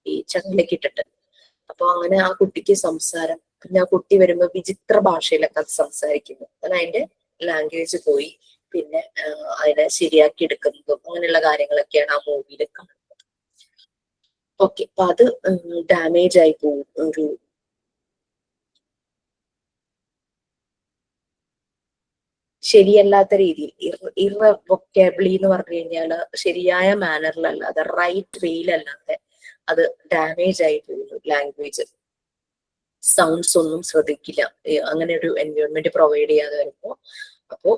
ഈ ചങ്ങലയ്ക്ക് ഇട്ടിട്ട്. അപ്പൊ അങ്ങനെ ആ കുട്ടിക്ക് സംസാരം, പിന്നെ ആ കുട്ടി വരുമ്പോ വിചിത്ര ഭാഷയിലൊക്കെ അത് സംസാരിക്കുന്നു. കാരണം അതിന്റെ ലാംഗ്വേജ് പോയി. പിന്നെ അതിനെ ശരിയാക്കി എടുക്കുന്നതും അങ്ങനെയുള്ള കാര്യങ്ങളൊക്കെയാണ് ആ മൂവിയിൽ കാണുന്നത്. ഓക്കെ, അപ്പൊ അത് ഡാമേജ് ആയി പോകും. ഒരു ശരിയല്ലാത്ത രീതിയിൽ ഇറവൊക്കാബിളി എന്ന് പറഞ്ഞു കഴിഞ്ഞാല് ശരിയായ മാനറിലല്ലാതെ റൈറ്റ് വേയിലല്ലാതെ അത് ഡാമേജ് ആയി പോകുന്നു. ലാംഗ്വേജ് സൗണ്ട്സ് ഒന്നും ശ്രദ്ധിക്കില്ല, അങ്ങനെ ഒരു എൻവയോൺമെന്റ് പ്രൊവൈഡ് ചെയ്യാതെ വരുമ്പോ. അപ്പോ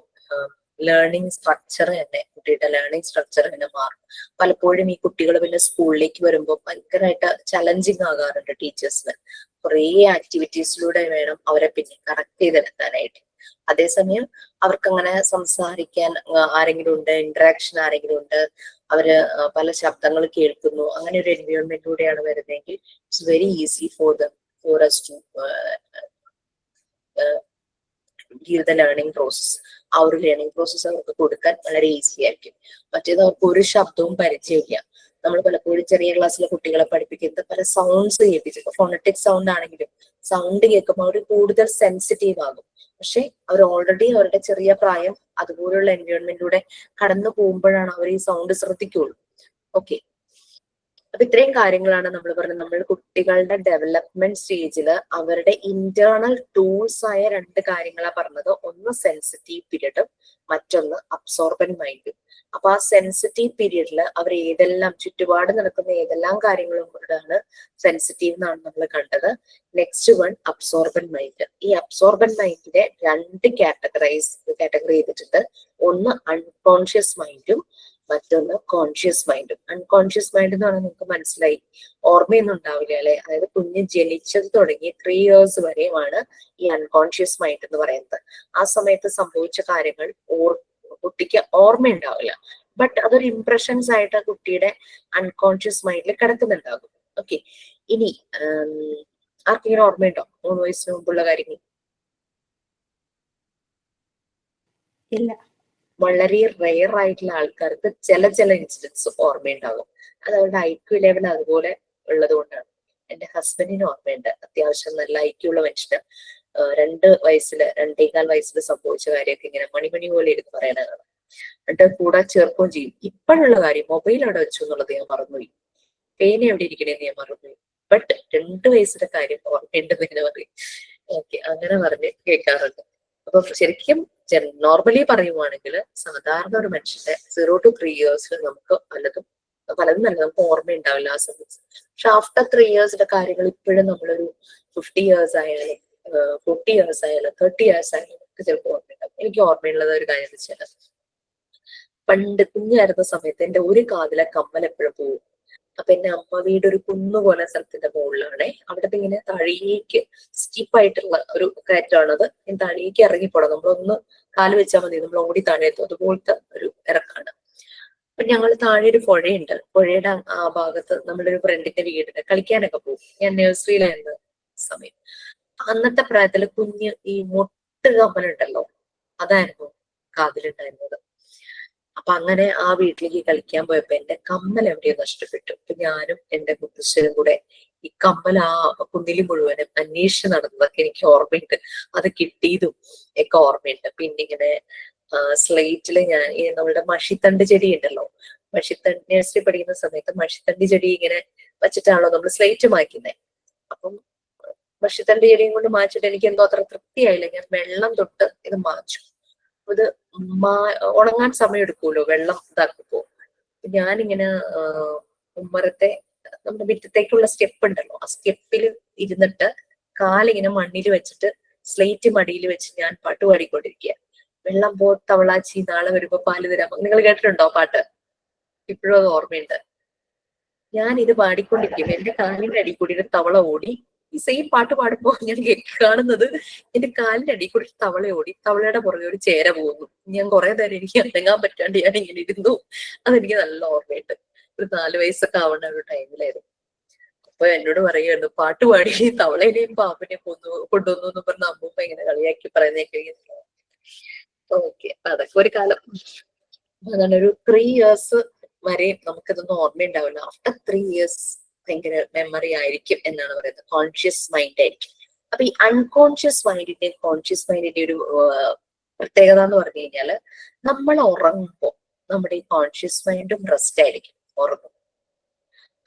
ലേണിംഗ് സ്ട്രക്ചർ തന്നെ, കുട്ടിയുടെ ലേണിംഗ് സ്ട്രക്ചർ തന്നെ മാറും. പലപ്പോഴും ഈ കുട്ടികൾ പിന്നെ സ്കൂളിലേക്ക് വരുമ്പോൾ ഭയങ്കരമായിട്ട് ചലഞ്ചിങ് ആകാറുണ്ട് ടീച്ചേഴ്സിന്. കുറേ ആക്ടിവിറ്റീസിലൂടെ വേണം അവരെ പിന്നെ കറക്റ്റ് ചെയ്തെടുക്കാനായിട്ട്. അതേസമയം അവർക്ക് അങ്ങനെ സംസാരിക്കാൻ ആരെങ്കിലും ഉണ്ട്, ഇന്ററാക്ഷൻ ആരെങ്കിലും ഉണ്ട്, അവര് പല ശബ്ദങ്ങൾ കേൾക്കുന്നു, അങ്ങനെ ഒരു എൻവയോൺമെന്റിലൂടെയാണ് വരുന്നതെങ്കിൽ it's very easy for us to give the learning process. ആ ഒരു ലേണിംഗ് പ്രോസസ്സ് അവർക്ക് കൊടുക്കാൻ വളരെ ഈസി ആയിരിക്കും. മറ്റേത് അവർക്ക് ഒരു ശബ്ദവും പരിചയമില്ല. നമ്മൾ പലപ്പോഴും ചെറിയ ക്ലാസ്സിലെ കുട്ടികളെ പഠിപ്പിക്കുന്നത് പല സൗണ്ട്സ് കേൾപ്പിച്ചു. ഇപ്പൊ ഫോണറ്റിക് സൗണ്ട് ആണെങ്കിലും സൗണ്ട് കേൾക്കുമ്പോൾ അവർ കൂടുതൽ സെൻസിറ്റീവ് ആകും. പക്ഷെ അവർ ഓൾറെഡി അവരുടെ ചെറിയ പ്രായം അതുപോലുള്ള എൻവയോൺമെന്റിലൂടെ കടന്നു പോകുമ്പോഴാണ് അവർ ഈ സൗണ്ട് ശ്രദ്ധിക്കുള്ളൂ. ഓക്കെ, അപ്പൊ ഇത്രയും കാര്യങ്ങളാണ് നമ്മൾ പറഞ്ഞത്. നമ്മൾ കുട്ടികളുടെ ഡെവലപ്മെന്റ് സ്റ്റേജിൽ അവരുടെ ഇന്റേണൽ ടൂൾസ് ആയ 2 കാര്യങ്ങളാണ് പറഞ്ഞത്. ഒന്ന് സെൻസിറ്റീവ് പീരീഡും മറ്റൊന്ന് അബ്സോർബന്റ് മൈൻഡും. അപ്പൊ ആ സെൻസിറ്റീവ് പീരീഡിൽ അവർ ഏതെല്ലാം ചുറ്റുപാട് നടക്കുന്ന ഏതെല്ലാം കാര്യങ്ങളും കൊണ്ടാണ് സെൻസിറ്റീവ് എന്നാണ് നമ്മൾ കണ്ടത്. Next one absorbent mind. ഈ അബ്സോർബന്റ് മൈൻഡിനെ 2 കാറ്റഗറി ചെയ്തിട്ടുണ്ട്. ഒന്ന് അൺകോൺഷ്യസ് മൈൻഡും മറ്റൊന്ന് കോൺഷ്യസ് മൈൻഡും. അൺകോൺഷ്യസ് മൈൻഡ് എന്ന് പറഞ്ഞാൽ നിങ്ങൾക്ക് മനസ്സിലായി, ഓർമ്മയൊന്നും ഉണ്ടാവില്ല അല്ലെ? അതായത് കുഞ്ഞ് ജനിച്ചത് തുടങ്ങി 3 years വരെയുമാണ് ഈ അൺകോൺഷ്യസ് മൈൻഡ് എന്ന് പറയുന്നത്. ആ സമയത്ത് സംഭവിച്ച കാര്യങ്ങൾ കുട്ടിക്ക് ഓർമ്മയുണ്ടാവില്ല, ബട്ട് അതൊരു ഇംപ്രഷൻസ് ആയിട്ട് കുട്ടിയുടെ അൺകോൺഷ്യസ് മൈൻഡിൽ കിടക്കുന്നുണ്ടാകും. ഓക്കെ, ഇനി ആർക്കെങ്കിലും ഓർമ്മയുണ്ടോ 3 വയസ്സിന് മുമ്പുള്ള കാര്യങ്ങൾ? ഇല്ല. വളരെ റെയർ ആയിട്ടുള്ള ആൾക്കാർക്ക് ചില ഇൻസിഡൻസ് ഓർമ്മയുണ്ടാകും. അത് അവരുടെ IQ ലെവൽ അതുപോലെ ഉള്ളത് കൊണ്ടാണ്. എന്റെ ഹസ്ബൻഡിന് ഓർമ്മയുണ്ട്, അത്യാവശ്യം നല്ല IQ ഉള്ള മനുഷ്യന് 2 വയസ്സില് 2.25 വയസ്സിൽ സംഭവിച്ച കാര്യമൊക്കെ ഇങ്ങനെ മണിമണി പോലെ ഇരുന്ന് പറയണതാണ്. എന്നിട്ട് കൂടെ ചേർക്കുകയും ചെയ്യും. ഇപ്പോഴുള്ള കാര്യം മൊബൈൽ അവിടെ വെച്ചു എന്നുള്ളത് ഞാൻ മറന്നുപോയി, പേന എവിടെ ഇരിക്കണേന്ന് ഞാൻ മറന്നുപോയി, ബട്ട് 2 വയസ്സിന്റെ കാര്യം ഓർമ്മയുണ്ടെന്ന് ഇങ്ങനെ പറയും. ഓക്കെ, അങ്ങനെ പറഞ്ഞ് കേൾക്കാറുണ്ട്. അപ്പൊ ശരിക്കും നോർമലി പറയുവാണെങ്കിൽ സാധാരണ ഒരു മനുഷ്യന്റെ 0 to 3 years നമുക്ക് പലതും നല്ല നമുക്ക് ഓർമ്മയുണ്ടാവില്ല ആ സമയത്ത്. പക്ഷെ ആഫ്റ്റർ 3 years കാര്യങ്ങൾ ഇപ്പോഴും നമ്മളൊരു 50 years ആയാലും 40 years ആയാലും 30 years ആയാലും നമുക്ക് ചിലപ്പോൾ ഓർമ്മയുണ്ടാവും. എനിക്ക് ഓർമ്മയുള്ളത് ഒരു കാര്യം എന്ന് വെച്ചാൽ, പണ്ട് കുഞ്ഞായിരുന്ന സമയത്ത് എന്റെ ഒരു കാതിലെ കമ്മൽ എപ്പോഴും പോകും. അപ്പൊ എന്റെ അമ്മ വീട് ഒരു കുന്നുപോലെ സ്ഥലത്തിന്റെ മുകളിലാണേ. അവിടുത്തെ ഇങ്ങനെ താഴേക്ക് സ്റ്റീപ്പായിട്ടുള്ള ഒരു കയറ്റമാണത്. താഴേക്ക് ഇറങ്ങിപ്പോണം, നമ്മളൊന്ന് കാല് വെച്ചാൽ മതി, നമ്മൾ ഓടി താഴെ എത്തും. അതുപോലത്തെ ഒരു ഇറക്കാണ്. അപ്പൊ ഞങ്ങൾ താഴെ ഒരു പുഴയുണ്ട്. പുഴയുടെ ആ ഭാഗത്ത് നമ്മുടെ ഒരു ഫ്രണ്ടിന്റെ വീടിന് കളിക്കാനൊക്കെ പോകും. ഞാൻ നഴ്സറിയിലായിരുന്ന സമയം. അന്നത്തെ പ്രായത്തില് കുഞ്ഞ് ഈ മൊട്ട് കമ്മലുണ്ടല്ലോ, അതായിരുന്നു കാതിലുണ്ടായിരുന്നത്. അപ്പൊ അങ്ങനെ ആ വീട്ടിലേക്ക് കളിക്കാൻ പോയപ്പോ എന്റെ കമ്മൽ എവിടെയോ നഷ്ടപ്പെട്ടു. അപ്പൊ ഞാനും എന്റെ മുത്തശ്ശനും കൂടെ ഈ കമ്മൽ ആ കുന്നില് മുഴുവനും അന്വേഷിച്ച് നടന്നതൊക്കെ എനിക്ക് ഓർമ്മയുണ്ട്. അത് കിട്ടിയതും ഒക്കെ ഓർമ്മയുണ്ട്. പിന്നെ ഇങ്ങനെ സ്ലേറ്റില് ഞാൻ നമ്മളുടെ മഷിത്തണ്ട് ചെടി ഉണ്ടല്ലോ, മഷിത്തണ്ട് നഴ്സറി പഠിക്കുന്ന സമയത്ത് മഷിത്തണ്ട് ചെടി ഇങ്ങനെ വെച്ചിട്ടാണല്ലോ നമ്മൾ സ്ലേറ്റ് മായ്ക്കുന്നത്. അപ്പം മഷിത്തണ്ട് ചെടിയും കൊണ്ട് മാച്ചിട്ട് എനിക്ക് എന്തോ അത്ര തൃപ്തിയായില്ല. ഞാൻ വെള്ളം തൊട്ട് ഇത് മാച്ചു. ഇത് ഉണങ്ങാൻ സമയം എടുക്കുമല്ലോ വെള്ളം ഇതാക്കുമ്പോ. ഞാനിങ്ങനെ ഉമ്മറത്തെ നമ്മുടെ മുറ്റത്തേക്കുള്ള സ്റ്റെപ്പ് ഉണ്ടല്ലോ, ആ സ്റ്റെപ്പിൽ ഇരുന്നിട്ട് കാലിങ്ങനെ മണ്ണിൽ വെച്ചിട്ട് സ്ലേറ്റ് മടിയിൽ വെച്ച് ഞാൻ പാട്ട് പാടിക്കൊണ്ടിരിക്കുക. വെള്ളം പോ തവളാച്ചി നാളെ വരുമ്പോ പാല് തരാം. നിങ്ങൾ കേട്ടിട്ടുണ്ടോ പാട്ട്? ഇപ്പോഴും അത് ഓർമ്മയുണ്ട്. ഞാൻ ഇത് പാടിക്കൊണ്ടിരിക്കും, എന്റെ കാലിന്റെ അടി കൂടി ഒരു തവള ഓടി. ഈ സെയിം പാട്ട് പാടുമ്പോ ഞാൻ കാണുന്നത് എന്റെ കാലിന്റെ അടി കൂടി തവള ഓടി, തവളയുടെ പുറകെ ഒരു ചേര പോകുന്നു. ഞാൻ കുറെ നേരം എനിക്ക് അനങ്ങാൻ പറ്റാണ്ട് ഞാൻ ഇങ്ങനെ ഇരുന്നു. അതെനിക്ക് നല്ല ഓർമ്മയുണ്ട്. ഒരു 4 വയസ്സൊക്കെ ആവേണ്ട ഒരു ടൈമിലായിരുന്നു. അപ്പൊ എന്നോട് പറയുമായിരുന്നു, പാട്ട് പാടി തവളേനെയും പാമ്പിനെയും കൊണ്ടുവന്നു എന്ന് പറഞ്ഞ അമ്മൂമ്മ ഇങ്ങനെ കളിയാക്കി പറയുന്നേക്കെ. ഓക്കെ, അപ്പൊ അതൊക്കെ ഒരു കാലം. അതാണ് ഒരു 3 years വരെ നമുക്കിതൊന്നും ഓർമ്മയുണ്ടാവില്ല. ആഫ്റ്റർ 3 years ഭയങ്കര മെമ്മറി ആയിരിക്കും എന്നാണ് പറയുന്നത്. കോൺഷ്യസ് മൈൻഡ് ആയിരിക്കും. അപ്പൊ ഈ അൺകോൺഷ്യസ് മൈൻഡിന്റെയും കോൺഷ്യസ് മൈൻഡിന്റെ ഒരു പ്രത്യേകത എന്ന് പറഞ്ഞു കഴിഞ്ഞാല്, നമ്മൾ ഉറങ്ങുമ്പോൾ നമ്മുടെ ഈ കോൺഷ്യസ് മൈൻഡും റെസ്റ്റ് ആയിരിക്കും, ഉറങ്ങും.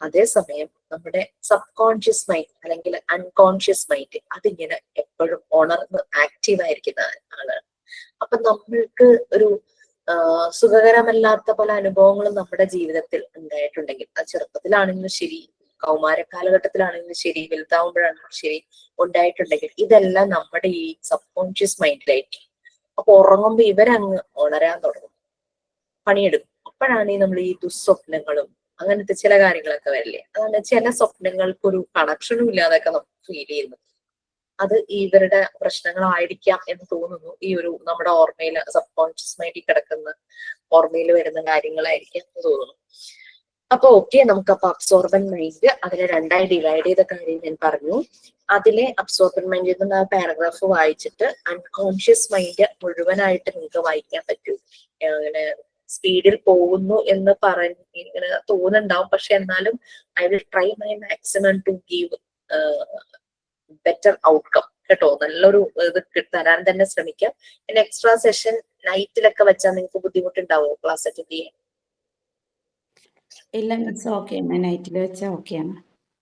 അതേസമയം നമ്മുടെ സബ് കോൺഷ്യസ് മൈൻഡ് അല്ലെങ്കിൽ അൺകോൺഷ്യസ് മൈൻഡ് അതിങ്ങനെ എപ്പോഴും ഉണർന്ന് ആക്റ്റീവ് ആയിരിക്കുന്ന ആളാണ്. അപ്പൊ നമ്മൾക്ക് ഒരു സുഖകരമല്ലാത്ത പല അനുഭവങ്ങളും നമ്മുടെ ജീവിതത്തിൽ ഉണ്ടായിട്ടുണ്ടെങ്കിൽ, അത് ചെറുപ്പത്തിലാണെങ്കിലും ശരി, കൗമാര കാലഘട്ടത്തിലാണെങ്കിലും ശരി, വലുതാവുമ്പോഴാണെങ്കിലും ശരി ഉണ്ടായിട്ടുണ്ടെങ്കിൽ, ഇതെല്ലാം നമ്മുടെ ഈ സബ് കോൺഷ്യസ് മൈൻഡിലായിരിക്കും. അപ്പൊ ഉറങ്ങുമ്പോ ഇവരങ്ങ് ഉണരാൻ തുടങ്ങും, പണിയെടുക്കും. അപ്പോഴാണ് നമ്മൾ ഈ ദുസ്വപ്നങ്ങളും അങ്ങനത്തെ ചില കാര്യങ്ങളൊക്കെ വരില്ലേ. അതാണ് ചില സ്വപ്നങ്ങൾക്കൊരു കണക്ഷനും ഇല്ലാതൊക്കെ നമുക്ക് ഫീൽ ചെയ്യുന്നത്. അത് ഇവരുടെ പ്രശ്നങ്ങളായിരിക്കാം എന്ന് തോന്നുന്നു. ഈ ഒരു നമ്മുടെ ഓർമ്മയിൽ സബ് കോൺഷ്യസ് മൈൻഡിൽ കിടക്കുന്ന ഓർമ്മയിൽ വരുന്ന കാര്യങ്ങളായിരിക്കാം എന്ന് തോന്നുന്നു. അപ്പൊ ഓക്കെ, നമുക്കപ്പൊ അബ്സോർബന്റ് മൈൻഡ് അതിനെ 2ആയി ഡിവൈഡ് ചെയ്ത കാര്യം ഞാൻ പറഞ്ഞു. അതിലെ അബ്സോർബന്റ് മൈൻഡിൽ നിന്ന് ആ പാരഗ്രാഫ് വായിച്ചിട്ട് അൺകോൺഷ്യസ് മൈൻഡ് മുഴുവനായിട്ട് നിങ്ങൾക്ക് വായിക്കാൻ പറ്റും. അങ്ങനെ സ്പീഡിൽ പോകുന്നു എന്ന് പറഞ്ഞ് ഇങ്ങനെ തോന്നുന്നുണ്ടാവും, പക്ഷെ എന്നാലും I will try my maximum two give better outcome കേട്ടോ. നല്ലൊരു ഇത് തരാൻ തന്നെ ശ്രമിക്കാം. പിന്നെ എക്സ്ട്രാ സെഷൻ നൈറ്റിലൊക്കെ വെച്ചാൽ നിങ്ങൾക്ക് ബുദ്ധിമുട്ടുണ്ടാവോ ക്ലാസ് അറ്റൻഡ് ചെയ്യാൻ? ഇല്ല മിസ്, ഓക്കെ നൈറ്റിൽ വെച്ചാൽ ഓക്കെയാണ്.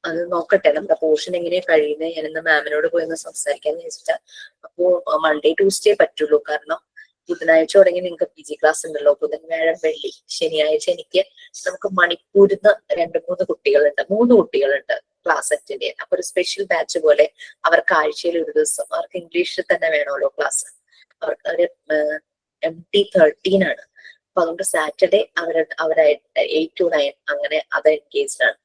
അത് നോക്കട്ടെ നമ്മുടെ പോർഷൻ എങ്ങനെയാ കഴിയുന്നത്. ഞാൻ ഇന്ന് മാമിനോട് പോയി ഒന്ന് സംസാരിക്കാന്ന് വെച്ചിട്ടാ. അപ്പോ മൺഡേ ട്യൂസ്ഡേ പറ്റുള്ളൂ, കാരണം ബുധനാഴ്ച തുടങ്ങി നിങ്ങൾക്ക് PG ക്ലാസ് ഉണ്ടല്ലോ. ബുധൻ വ്യാഴം വെള്ളി ശനിയാഴ്ച എനിക്ക് നമുക്ക് മണിപ്പൂരിന്ന് 2-3 കുട്ടികളുണ്ട്, 3 കുട്ടികളുണ്ട് ക്ലാസ് അറ്റൻഡ് ചെയ്യാൻ. അപ്പൊ ഒരു സ്പെഷ്യൽ ബാച്ച് പോലെ അവർക്ക് ആഴ്ചയിൽ ഒരു ദിവസം അവർക്ക് ഇംഗ്ലീഷിൽ തന്നെ വേണമല്ലോ ക്ലാസ്. അവർക്ക് ഒരു MT13 ആണ്. അപ്പൊ അതുകൊണ്ട് സാറ്റർഡേ അവരെ 8 to 9 അങ്ങനെ അത് എൻഗേജ്ഡ് ആണ്.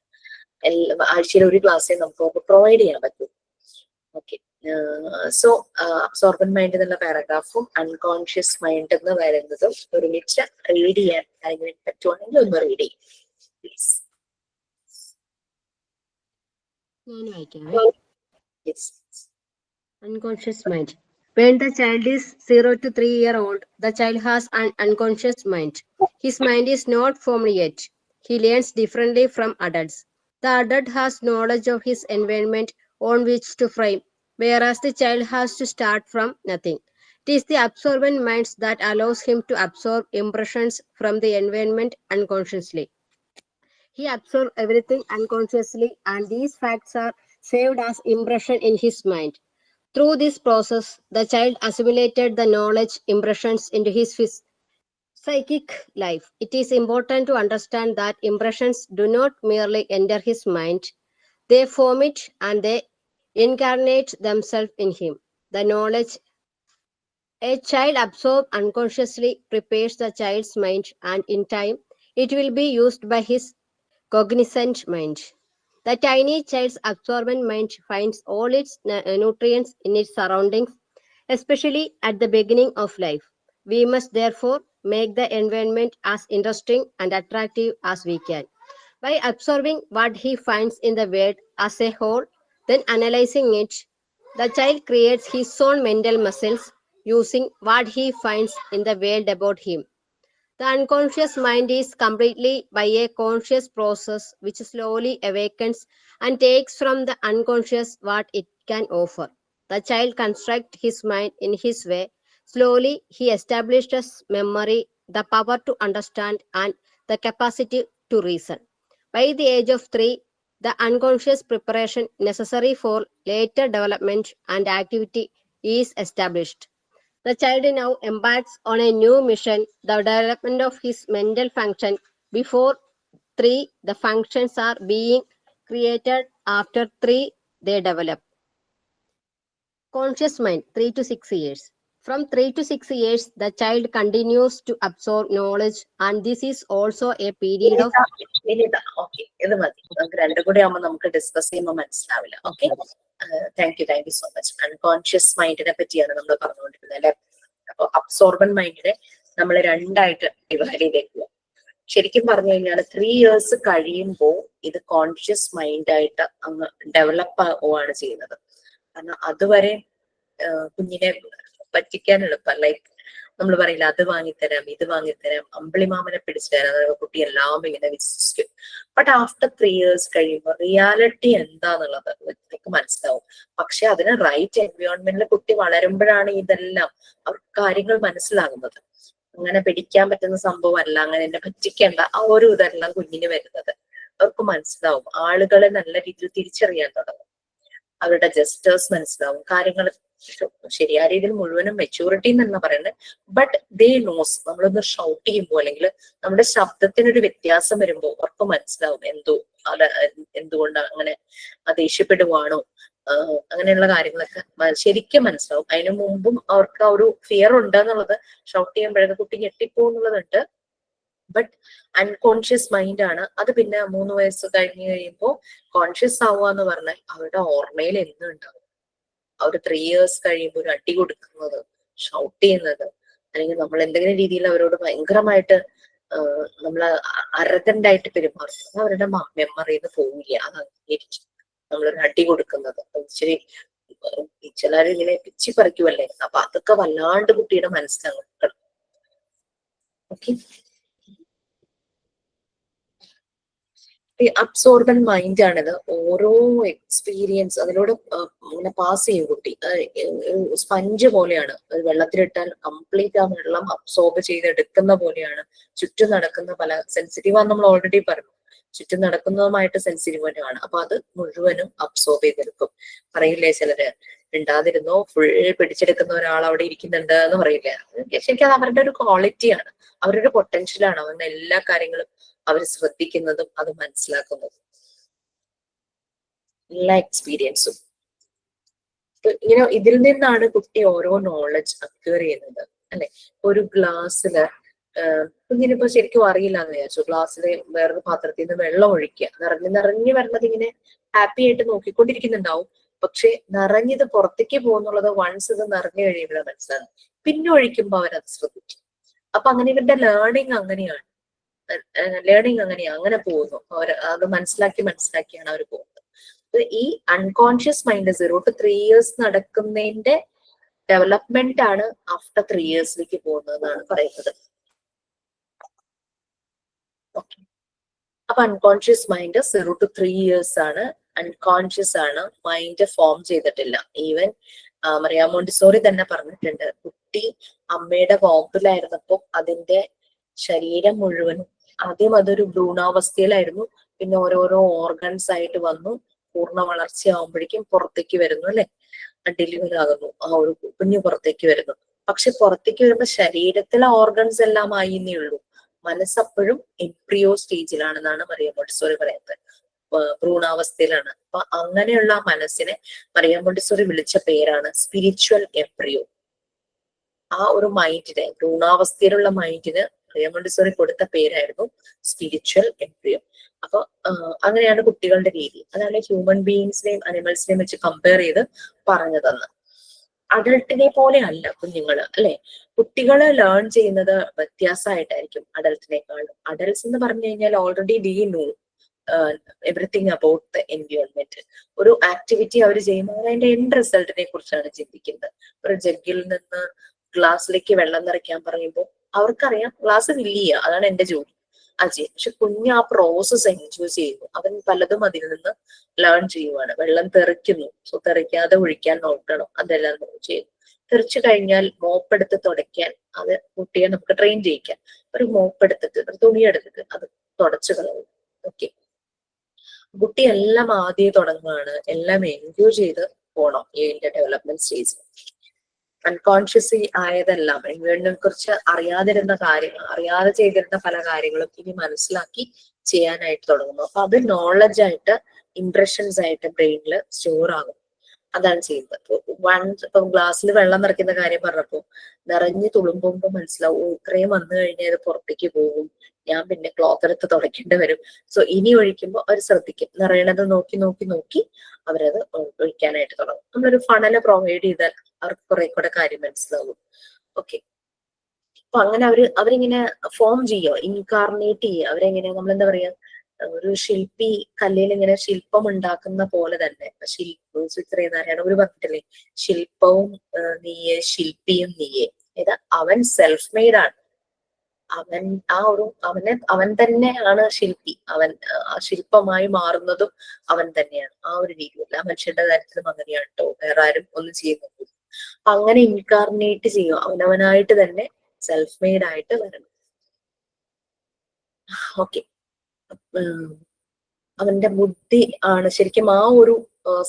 ആഴ്ചയിൽ ഒരു ക്ലാസ്സേ നമുക്ക് പ്രൊവൈഡ് ചെയ്യാൻ പറ്റും. ഓക്കെ, സോ അബ്സോർബന്റ് മൈൻഡ് എന്നുള്ള പാരഗ്രാഫും അൺകോൺഷ്യസ് മൈൻഡ് എന്ന് പറയുന്നതും ഒരുമിച്ച് റീഡ് ചെയ്യാൻ ആരെങ്കിലും പറ്റുവാണെങ്കിൽ ഒന്ന് റീഡ് ചെയ്യും പ്ലീസ്. ഞാൻ വായിക്കാവേ. Yes. Unconscious mind. When the child is 0 to 3-year-old, the child has an unconscious mind. His mind is not formed yet. He learns differently from adults. The adult has knowledge of his environment on which to frame, whereas the child has to start from nothing. It is the absorbent mind that allows him to absorb impressions from the environment unconsciously. He absorbs everything unconsciously, and these facts are saved as impression in his mind. Through this process, the child assimilated the knowledge impressions into his psychic life. It is important to understand that impressions do not merely enter his mind, they form it and they incarnate themselves in him. The knowledge a child absorbs unconsciously prepares the child's mind, and in time, it will be used by his cognizant mind. The tiny child's absorbent mind finds all its nutrients in its surroundings, especially at the beginning of life. We must therefore make the environment as interesting and attractive as we can. By absorbing what he finds in the world as a whole, then analyzing it, the child creates his own mental muscles using what he finds in the world about him. The unconscious mind is completely by a conscious process which slowly awakens and takes from the unconscious what it can offer. The child constructs his mind in his way. Slowly, he establishes memory, the power to understand, and the capacity to reason. By the age of 3, the unconscious preparation necessary for later development and activity is established. The child now embarks on a new mission, the development of his mental function. Before 3, the functions are being created. After 3, they develop. Conscious mind, 3 to 6 years. From 3 to 6 years, the child continues to absorb knowledge, and this is also a period of... okay, ഇത് മതി. നമുക്ക് രണ്ടും കൂടി ആവുമ്പോൾ നമുക്ക് discuss ചെയ്യുമ്പോൾ മനസ്സിലാവില്ല. Okay, thank you so much. Unconscious മൈൻഡിനെ പറ്റിയാണ് നമ്മൾ പറഞ്ഞുകൊണ്ടിരുന്നത് അല്ലെ. അപ്പൊ അബ്സോർബന്റ് മൈൻഡിനെ നമ്മൾ രണ്ടായിട്ട് ഡിവൈഡ് ചെയ്തേക്കുക. ശരിക്കും പറഞ്ഞു കഴിഞ്ഞാൽ 3 years കഴിയുമ്പോൾ ഇത് കോൺഷ്യസ് മൈൻഡായിട്ട് അങ്ങ് ഡെവലപ്പ് ആവുകയാണ് ചെയ്യുന്നത്. കാരണം അതുവരെ കുഞ്ഞിനെ പറ്റിക്കാൻ എളുപ്പം. ലൈക്ക് നമ്മൾ പറയില്ല, അത് വാങ്ങിത്തരാം ഇത് വാങ്ങിത്തരാം, അമ്പിളിമാമനെ പിടിച്ചു തരാം, അതായത് കുട്ടി എല്ലാം ഇങ്ങനെ വിശ്വസിക്കും. ബട്ട് ആഫ്റ്റർ 3 years കഴിയുമ്പോൾ റിയാലിറ്റി എന്താന്നുള്ളത് വ്യക്തിക്ക് മനസ്സിലാവും. പക്ഷെ അതിന് റൈറ്റ് എൻവയോൺമെന്റിൽ കുട്ടി വളരുമ്പോഴാണ് ഇതെല്ലാം അവർക്ക് കാര്യങ്ങൾ മനസ്സിലാകുന്നത്. അങ്ങനെ പിടിക്കാൻ പറ്റുന്ന സംഭവമല്ല, അങ്ങനെ എന്നെ പറ്റിക്കേണ്ട ആ ഒരു ഇതെല്ലാം കുഞ്ഞിന് വരുന്നത് അവർക്ക് മനസ്സിലാവും. ആളുകളെ നല്ല രീതിയിൽ തിരിച്ചറിയാൻ തുടങ്ങും. അവരുടെ ജസ്റ്റേഴ്സ് മനസ്സിലാവും. കാര്യങ്ങൾ ശരിയായ രീതിയിൽ മുഴുവനും മെച്യൂരിറ്റി എന്നല്ല പറയുന്നത്, ബട്ട് ദേ നോസ്. നമ്മളൊന്ന് ഷൗട്ട് ചെയ്യുമ്പോൾ അല്ലെങ്കിൽ നമ്മുടെ ശബ്ദത്തിനൊരു വ്യത്യാസം വരുമ്പോൾ അവർക്ക് മനസ്സിലാവും എന്തുകൊണ്ട് അങ്ങനെ ദേഷ്യപ്പെടുവാണോ, അങ്ങനെയുള്ള കാര്യങ്ങളൊക്കെ ശരിക്കും മനസ്സിലാവും. അതിനു മുമ്പും അവർക്ക് ആ ഒരു ഫിയർ ഉണ്ട് എന്നുള്ളത് ഷൗട്ട് ചെയ്യുമ്പോഴൊക്കെ കുട്ടി ഞെട്ടിപ്പോന്നുള്ളതുണ്ട്. ബട്ട് അൺകോൺഷ്യസ് മൈൻഡ് ആണ് അത്. പിന്നെ 3 വയസ്സ് കഴിഞ്ഞ് കഴിയുമ്പോൾ കോൺഷ്യസ് ആവുക എന്ന് പറഞ്ഞാൽ അവരുടെ ഓർമ്മയിൽ എന്നും ഉണ്ടാവും. അവർ 3 years കഴിയുമ്പോൾ ഒരു അടി കൊടുക്കുന്നത്, ഷൗട്ട് ചെയ്യുന്നത്, അല്ലെങ്കിൽ നമ്മൾ എന്തെങ്കിലും രീതിയിൽ അവരോട് ഭയങ്കരമായിട്ട് നമ്മൾ അറഗന്റ് ആയിട്ട് പെരുമാറുന്നത് അവരുടെ മെമ്മറിന്ന് പോവില്ല. അത് അംഗീകരിക്കും. നമ്മളൊരു അടി കൊടുക്കുന്നത് ഇച്ചിരി ചിലർ ഇങ്ങനെ പിച്ചി പറിക്കുമല്ലേ, അപ്പൊ അതൊക്കെ വല്ലാണ്ട് കുട്ടിയുടെ മനസ്സിലാകും. ഓക്കെ, അബ്സോർബന്റ് മൈൻഡ് ആണിത്. ഓരോ എക്സ്പീരിയൻസ് അതിലൂടെ ഇങ്ങനെ പാസ് ചെയ്യും കുട്ടി. സ്പഞ്ച് പോലെയാണ്. വെള്ളത്തിലിട്ടാൽ കംപ്ലീറ്റ് ആ വെള്ളം അബ്സോർബ് ചെയ്തെടുക്കുന്ന പോലെയാണ്. ചുറ്റും നടക്കുന്ന പല സെൻസിറ്റീവ് ആണ് നമ്മൾ ഓൾറെഡി പറഞ്ഞു. ചുറ്റും നടക്കുന്നതുമായിട്ട് സെൻസിറ്റീവ് ആണ്. അപ്പൊ അത് മുഴുവനും അബ്സോർബ് ചെയ്തെടുക്കും. പറയില്ലേ ചിലര്, മിണ്ടാതിരുന്നോ ഫുൾ പിടിച്ചെടുക്കുന്ന ഒരാൾ അവിടെ ഇരിക്കുന്നുണ്ട് എന്ന് പറയില്ലേ. ശരിക്കും അത് അവരുടെ ഒരു ക്വാളിറ്റിയാണ്, അവരുടെ പൊട്ടൻഷ്യലാണ്. അവരുടെ എല്ലാ കാര്യങ്ങളും അവർ ശ്രദ്ധിക്കുന്നതും അത് മനസ്സിലാക്കുന്നതും എല്ലാ എക്സ്പീരിയൻസും. ഇങ്ങനെ ഇതിൽ നിന്നാണ് കുട്ടി ഓരോ നോളജ് അക്വയർ ചെയ്യുന്നത് അല്ലെ. ഒരു ഗ്ലാസ്സില് കുഞ്ഞിനിപ്പോ ശരിക്കും അറിയില്ല എന്ന് വിചാരിച്ചു, ഗ്ലാസ്സിലെ വേറൊരു പാത്രത്തിൽ നിന്ന് വെള്ളം ഒഴിക്കുക, നിറഞ്ഞു വരുന്നത് ഇങ്ങനെ ഹാപ്പി ആയിട്ട് നോക്കിക്കൊണ്ടിരിക്കുന്നുണ്ടാവും. പക്ഷെ നിറഞ്ഞത് പുറത്തേക്ക് പോകുന്നുള്ളത് വൺസ് ഇത് നിറഞ്ഞു കഴിയുമ്പോഴാണ് മനസ്സിലാകുന്നത്. പിന്നെ ഒഴിക്കുമ്പോൾ അവരത് ശ്രദ്ധിക്കും. അപ്പൊ അങ്ങനെ ഇവരുടെ ലേണിംഗ് അങ്ങനെയാണ്, അങ്ങനെ പോകുന്നു. അവർ അത് മനസ്സിലാക്കിയാണ് അവർ പോകുന്നത്. ഈ അൺകോൺഷ്യസ് മൈൻഡ് 0 to 3 years നടക്കുന്നതിന്റെ ഡെവലപ്മെന്റ് ആണ് ആഫ്റ്റർ 3 yearsലേക്ക് പോകുന്നതെന്നാണ് പറയുന്നത്. ഓക്കെ, അപ്പൊ അൺകോൺഷ്യസ് മൈൻഡ് 0 to 3 years ആണ്, അൺകോൺഷ്യസ് ആണ്, മൈൻഡ് ഫോം ചെയ്തിട്ടില്ല. ഈവൻ മറിയാ മോണ്ടിസോറി തന്നെ പറഞ്ഞിട്ടുണ്ട്, കുട്ടി അമ്മയുടെ വോമ്പിലായിരുന്നപ്പോ അതിന്റെ ശരീരം മുഴുവനും ആദ്യം അതൊരു ഭ്രൂണാവസ്ഥയിലായിരുന്നു, പിന്നെ ഓരോരോ ഓർഗൻസ് ആയിട്ട് വന്നു, പൂർണ്ണ വളർച്ചയാവുമ്പോഴേക്കും പുറത്തേക്ക് വരുന്നു അല്ലെ, ഡെലിവറി ആകുന്നു, ആ ഒരു കുഞ്ഞു പുറത്തേക്ക് വരുന്നു. പക്ഷെ പുറത്തേക്ക് വരുമ്പോ ശരീരത്തിലെ ഓർഗൻസ് എല്ലാം ആയിന്നേ ഉള്ളൂ, മനസ്സപ്പോഴും എംബ്രിയോ സ്റ്റേജിലാണെന്നാണ് മറിയ മോണ്ടിസോറി പറയുന്നത്, ഭ്രൂണാവസ്ഥയിലാണ്. അപ്പൊ അങ്ങനെയുള്ള മനസ്സിനെ മറിയ മോണ്ടിസോറി വിളിച്ച പേരാണ് സ്പിരിച്വൽ എംബ്രിയോ. ആ ഒരു മൈൻഡിന്, ഭ്രൂണാവസ്ഥയിലുള്ള മൈൻഡിന് മറിയ മോണ്ടിസോറി കൊടുത്ത പേരായിരുന്നു സ്പിരിച്വൽ എംബ്രിയോ. അപ്പൊ അങ്ങനെയാണ് കുട്ടികളുടെ രീതി. അതാണ് ഹ്യൂമൻ ബീയിങ്സിനെയും അനിമൽസിനെയും വെച്ച് കമ്പയർ ചെയ്ത് പറഞ്ഞതെന്ന്. അഡൾട്ടിനെ പോലെ അല്ല കുഞ്ഞുങ്ങള് അല്ലെ. കുട്ടികള് ലേൺ ചെയ്യുന്നത് വ്യത്യാസമായിട്ടായിരിക്കും അഡൾട്ടിനേക്കാളും. അഡൽട്സ് എന്ന് പറഞ്ഞു കഴിഞ്ഞാൽ already D know everything about the environment. ഒരു ആക്ടിവിറ്റി അവർ ചെയ്യുമ്പോൾ അതിന്റെ എൻഡ് റിസൾട്ടിനെ കുറിച്ചാണ് ചിന്തിക്കുന്നത്. ഒരു ജഗ്ഗിൽ നിന്ന് ഗ്ലാസ്സിലേക്ക് വെള്ളം നിറയ്ക്കാൻ പറയുമ്പോൾ അവർക്കറിയാം ഗ്ലാസ് ഫില്ല് ചെയ്യുക, അതാണ് എന്റെ ജോലി, അത് ചെയ്യും. പക്ഷെ കുഞ്ഞ് ആ പ്രോസസ് എൻജോയ് ചെയ്യുന്നു, അവൻ പലതും അതിൽ നിന്ന് ലേൺ ചെയ്യുവാണ്. വെള്ളം തെറിക്കുന്നു, സോ തെറിക്കാതെ ഒഴിക്കാൻ നോക്കണം, അതെല്ലാം ചെയ്യുന്നു. തെറിച്ചു കഴിഞ്ഞാൽ മോപ്പെടുത്ത് തുടയ്ക്കാൻ, അത് കുട്ടിയെ നമുക്ക് ട്രെയിൻ ചെയ്യിക്കാം. ഒരു മോപ്പെടുത്തിട്ട് ഒരു തുണി എടുത്തിട്ട് അത് തുടച്ചു കളയും. ഓക്കെ, കുട്ടി എല്ലാം ആദ്യം തുടങ്ങുകയാണ്, എല്ലാം എൻജോയ് ചെയ്ത് പോണം ഇതിന്റെ ഡെവലപ്മെന്റ് സ്റ്റേജിൽ. അൺകോൺഷ്യസ് ആയതെല്ലാം എൻവയോൺമെന്റിനെ കുറിച്ച് അറിയാതെ ചെയ്തിരുന്ന പല കാര്യങ്ങളും ഇനി മനസ്സിലാക്കി ചെയ്യാനായിട്ട് തുടങ്ങുന്നു. അപ്പൊ അത് നോളജ് ആയിട്ട്, ഇംപ്രഷൻസ് ആയിട്ട് ബ്രെയിനിൽ സ്റ്റോർ ആകും. അതാണ് ചെയ്യുന്നത്. ഇപ്പം ഗ്ലാസ്സിൽ വെള്ളം നിറയ്ക്കുന്ന കാര്യം പറഞ്ഞപ്പോ നിറഞ്ഞു തുളുമ്പുമ്പോ മനസ്സിലാവും, ഇത്രയും വന്നു കഴിഞ്ഞാൽ അത് പുറത്തേക്ക് പോകും, ഞാൻ പിന്നെ ക്ലോത്ത് എടുത്ത് തുടയ്ക്കേണ്ടി വരും. സോ ഇനി ഒഴിക്കുമ്പോൾ അവർ ശ്രദ്ധിക്കും, നിറയണത് നോക്കി അവരത് ഒഴിക്കാനായിട്ട് തുടങ്ങും. നമ്മളൊരു ഫണല് പ്രൊവൈഡ് ചെയ്താൽ അവർക്ക് കുറെ കൂടെ കാര്യം മനസ്സിലാവും. ഓക്കെ, അപ്പൊ അങ്ങനെ അവരിങ്ങനെ ഫോം ചെയ്യുക, ഇൻകാർണേറ്റ് ചെയ്യുക. അവരെങ്ങനെ, നമ്മളെന്താ പറയാ, ഒരു ശില്പി കല്ലിൽ ഇങ്ങനെ ശില്പം ഉണ്ടാക്കുന്ന പോലെ തന്നെ ഇത്രയും ഒരു പറഞ്ഞിട്ടില്ലേ, ശില്പവും നീയെ ശില്പിയും നീയെ. ഏതാ, അവൻ സെൽഫ് മെയ്ഡ് ആണ്, അവൻ തന്നെയാണ് ശില്പി, അവൻ ശില്പമായി മാറുന്നതും അവൻ തന്നെയാണ്. ആ ഒരു രീതിയല്ല മനുഷ്യരുടെ കാര്യത്തിലും അങ്ങനെയാണ് കേട്ടോ, വേറെ ആരും ഒന്നും ചെയ്യുന്നില്ല. അങ്ങനെ ഇൻകാർണേറ്റ് ചെയ്യുക, അവനവനായിട്ട് തന്നെ സെൽഫ് മെയ്ഡ് ആയിട്ട് വരണം. ഓക്കെ, അവന്റെ ബുദ്ധി ആണ് ശരിക്കും ആ ഒരു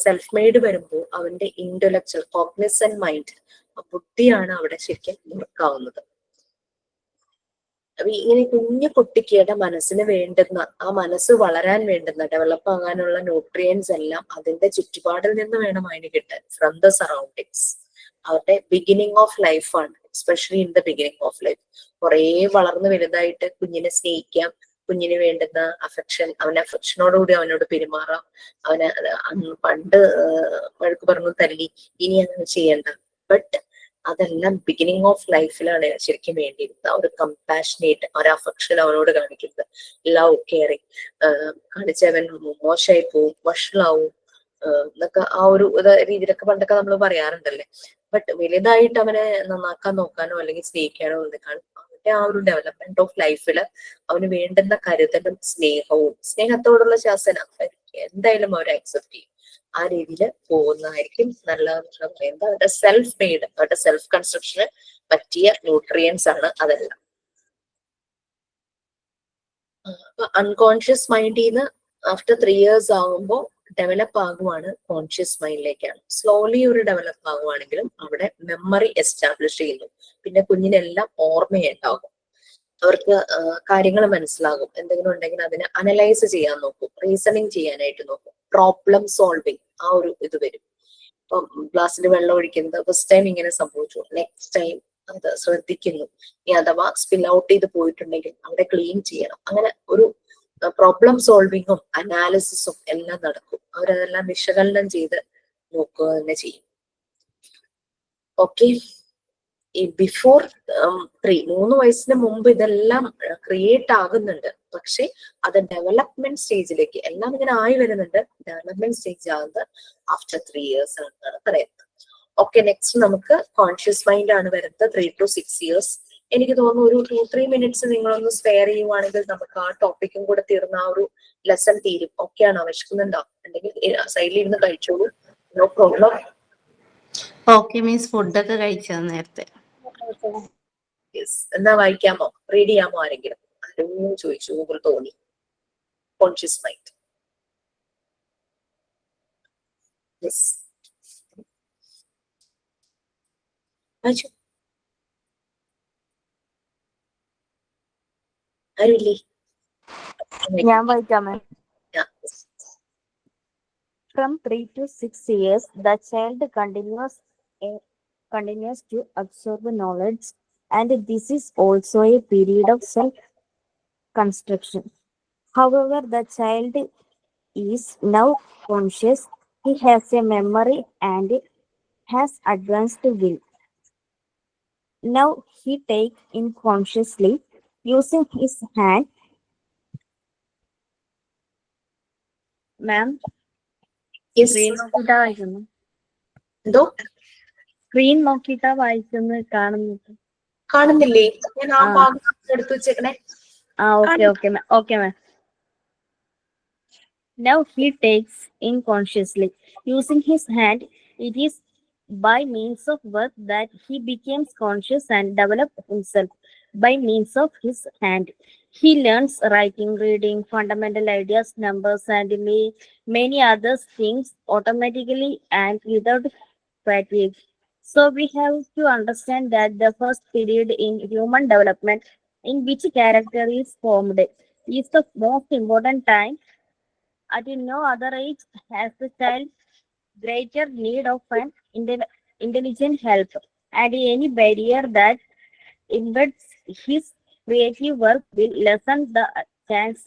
സെൽഫ് മെയ്ഡ് വരുമ്പോൾ അവന്റെ ഇന്റലക്ച്വൽ കോഗ്നിസന്റ് മൈൻഡ്, ബുദ്ധിയാണ് അവിടെ ശരിക്കും വർക്കാവുന്നത്. അപ്പൊ ഇങ്ങനെ കുഞ്ഞു കുട്ടിക്കയുടെ മനസ്സിന് വേണ്ടുന്ന, ആ മനസ്സ് വളരാൻ വേണ്ടുന്ന, ഡെവലപ്പ് ആകാനുള്ള ന്യൂട്രിയൻസ് എല്ലാം അതിന്റെ ചുറ്റുപാടിൽ നിന്ന് വേണം അതിന് കിട്ടാൻ, ഫ്രം ദ സറൗണ്ടിങ്സ്. അവരുടെ ബിഗിനിങ് ഓഫ് ലൈഫാണ്, especially in the beginning of life. കുറെ വളർന്ന് വലുതായിട്ട് കുഞ്ഞിനെ സ്നേഹിക്കാം, കുഞ്ഞിന് വേണ്ടുന്ന അഫെക്ഷൻ, അവന് അഫെക്ഷനോടുകൂടി അവനോട് പെരുമാറാം. അവന് പണ്ട് വഴക്ക് പറഞ്ഞു തല്ലി, ഇനി അങ്ങനെ ചെയ്യണ്ട. ബട്ട് അതെല്ലാം ബിഗിനിങ് ഓഫ് ലൈഫിലാണ് ശരിക്കും വേണ്ടിയിരുന്നത്. ഒരു കമ്പാഷനേറ്റ്, ഒരു അഫെക്ഷൻ അവനോട് കാണിക്കുന്നത്, ലവ്, കെയറിങ് കാണിച്ചവൻ മോശമായി പോവും, വഷളാവും എന്നൊക്കെ ആ ഒരു രീതിയിലൊക്കെ പണ്ടൊക്കെ നമ്മൾ പറയാറുണ്ടല്ലേ. ബട്ട് വലുതായിട്ട് അവനെ നന്നാക്കാൻ നോക്കാനോ അല്ലെങ്കിൽ സ്നേഹിക്കാനോ നിൽക്കാനോ, അവന്റെ ആ ഒരു ഡെവലപ്മെന്റ് ഓഫ് ലൈഫിൽ അവന് വേണ്ടുന്ന കരുതലും സ്നേഹവും, സ്നേഹത്തോടുള്ള ശാസന എന്തായാലും അവർ അക്സെപ്റ്റ് ചെയ്യും. ആ രീതിയിൽ പോകുന്നതായിരിക്കും നല്ലതെന്ന് പറയുന്നത്. അവരുടെ സെൽഫ് മെയ്ഡ്, അവരുടെ സെൽഫ് കൺസ്ട്രക്ഷന് പറ്റിയ ന്യൂട്രിയൻസ് ആണ് അതെല്ലാം. അൺകോൺഷ്യസ് മൈൻഡിൽ നിന്ന് ആഫ്റ്റർ 3 years ആകുമ്പോൾ ഡെവലപ്പ് ആകുവാണ് കോൺഷ്യസ് മൈൻഡിലേക്കാണ്. സ്ലോലി ഒരു ഡെവലപ്പ് ആകുവാണെങ്കിലും അവിടെ മെമ്മറി എസ്റ്റാബ്ലിഷ് ചെയ്യുന്നു. പിന്നെ കുഞ്ഞിനെല്ലാം ഓർമ്മയുണ്ടാകും, അവർക്ക് കാര്യങ്ങൾ മനസ്സിലാകും. എന്തെങ്കിലും ഉണ്ടെങ്കിൽ അതിനെ അനലൈസ് ചെയ്യാൻ നോക്കും, റീസണിങ് ചെയ്യാനായിട്ട് നോക്കും, പ്രോബ്ലം സോൾവിങ് ആ ഒരു ഇത് വരും. ഇപ്പം ഗ്ലാസ്സിൽ വെള്ളം ഒഴിക്കുന്നത് ഫസ്റ്റ് ടൈം ഇങ്ങനെ സംഭവിച്ചു, നെക്സ്റ്റ് ടൈം അത് ശ്രദ്ധിക്കുന്നു. ഇനി അഥവാ സ്പിൽ ഔട്ട് ചെയ്ത് പോയിട്ടുണ്ടെങ്കിൽ അവിടെ ക്ലീൻ ചെയ്യണം. അങ്ങനെ ഒരു പ്രോബ്ലം സോൾവിങ്ങും അനാലിസിസും എല്ലാം നടക്കും. അവരതെല്ലാം വിശകലനം ചെയ്ത് നോക്കുക തന്നെ ചെയ്യും. ഓക്കെ, ഈ ബിഫോർ 3 വയസ്സിന് മുമ്പ് ഇതെല്ലാം ക്രിയേറ്റ് ആകുന്നുണ്ട്. പക്ഷെ അത് ഡെവലപ്മെന്റ് സ്റ്റേജിലേക്ക് എല്ലാം ഇങ്ങനെ ആയി വരുന്നുണ്ട്. ഡെവലപ്മെന്റ് സ്റ്റേജ് ആകുന്നത് ആഫ്റ്റർ 3 years ആണെന്നാണ് പറയുന്നത്. ഓക്കെ, നെക്സ്റ്റ് നമുക്ക് കോൺഷ്യസ് മൈൻഡ് ആണ് വരുന്നത് 3 to 6 years. എനിക്ക് തോന്നുന്നു ഒരു 2-3 minutes നിങ്ങളൊന്ന് സ്പെയർ ചെയ്യുവാണെങ്കിൽ നമുക്ക് ആ ടോപ്പിക്കും കൂടെ തീർന്ന ആ ഒരു ലെസൺ തീരും. ഓക്കെയാണോ? ആവശ്യക്കുന്നുണ്ടോ? ഉണ്ടെങ്കിൽ സൈഡിൽ ഇരുന്ന് കഴിച്ചോളൂ, നോ പ്രോബ്ലം. ഓക്കെ മീൻസ് ഫുഡൊക്കെ കഴിച്ചോ നേരത്തെ? യെസ്, എന്നാ വായിക്കാമോ, റീഡ് ചെയ്യാമോ? ആരെങ്കിലും ആരോ ചോദിച്ചു, ഗൂഗിൾ തോന്നി. Conscious mind. യെസ്, വായിച്ചു. ആരുമില്ലേ? ഞാൻ വായിക്കാമേ. Yeah. From 3 to 6 years, the child continues to absorb knowledge, and this is also a period of self-construction. However, the child is now conscious. He has a memory and has advanced will. Now he takes in consciously using his hand. Ma'am, Yes. Screen നോക്കിട്ടാ വായിക്കുന്നു. എന്തോ screen നോക്കിട്ടാ വായിക്കുന്നത്, കാണുന്നത്. കാണുന്നില്ലേ? ഞാൻ ആ ആ. ഭാഗം എടുത്തു വെച്ചേക്കണേ. Okay, ma'am. Now he takes in consciously using his hand. It is by means of work that he becomes conscious and develops himself by means of his hand. He learns writing, reading, fundamental ideas, numbers, and many other things automatically and without fatigue. So we have to understand that the first period in human development in which character is formed is the most important time. At no other age has the child greater need of an intelligent help, and any barrier that impedes his creative work will lessen the chance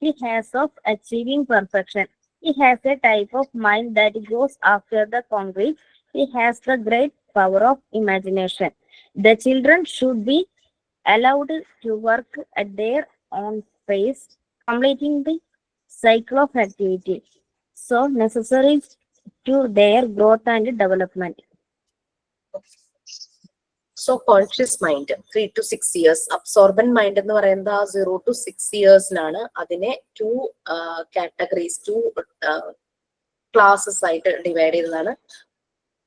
he has of achieving perfection. He has a type of mind that goes after the concrete. He has the great power of imagination. The children should be allowed to work at their own pace, completing the cycle of activity so necessary to their growth and development. So conscious mind 3 to 6 years. Absorbent mind എന്ന് പറയുന്നത് ആ 0 to 6 yearsലാണ്. അതിനെ 2 categories, 2 classes ആയിട്ട് divide ചെയ്തതാണ്.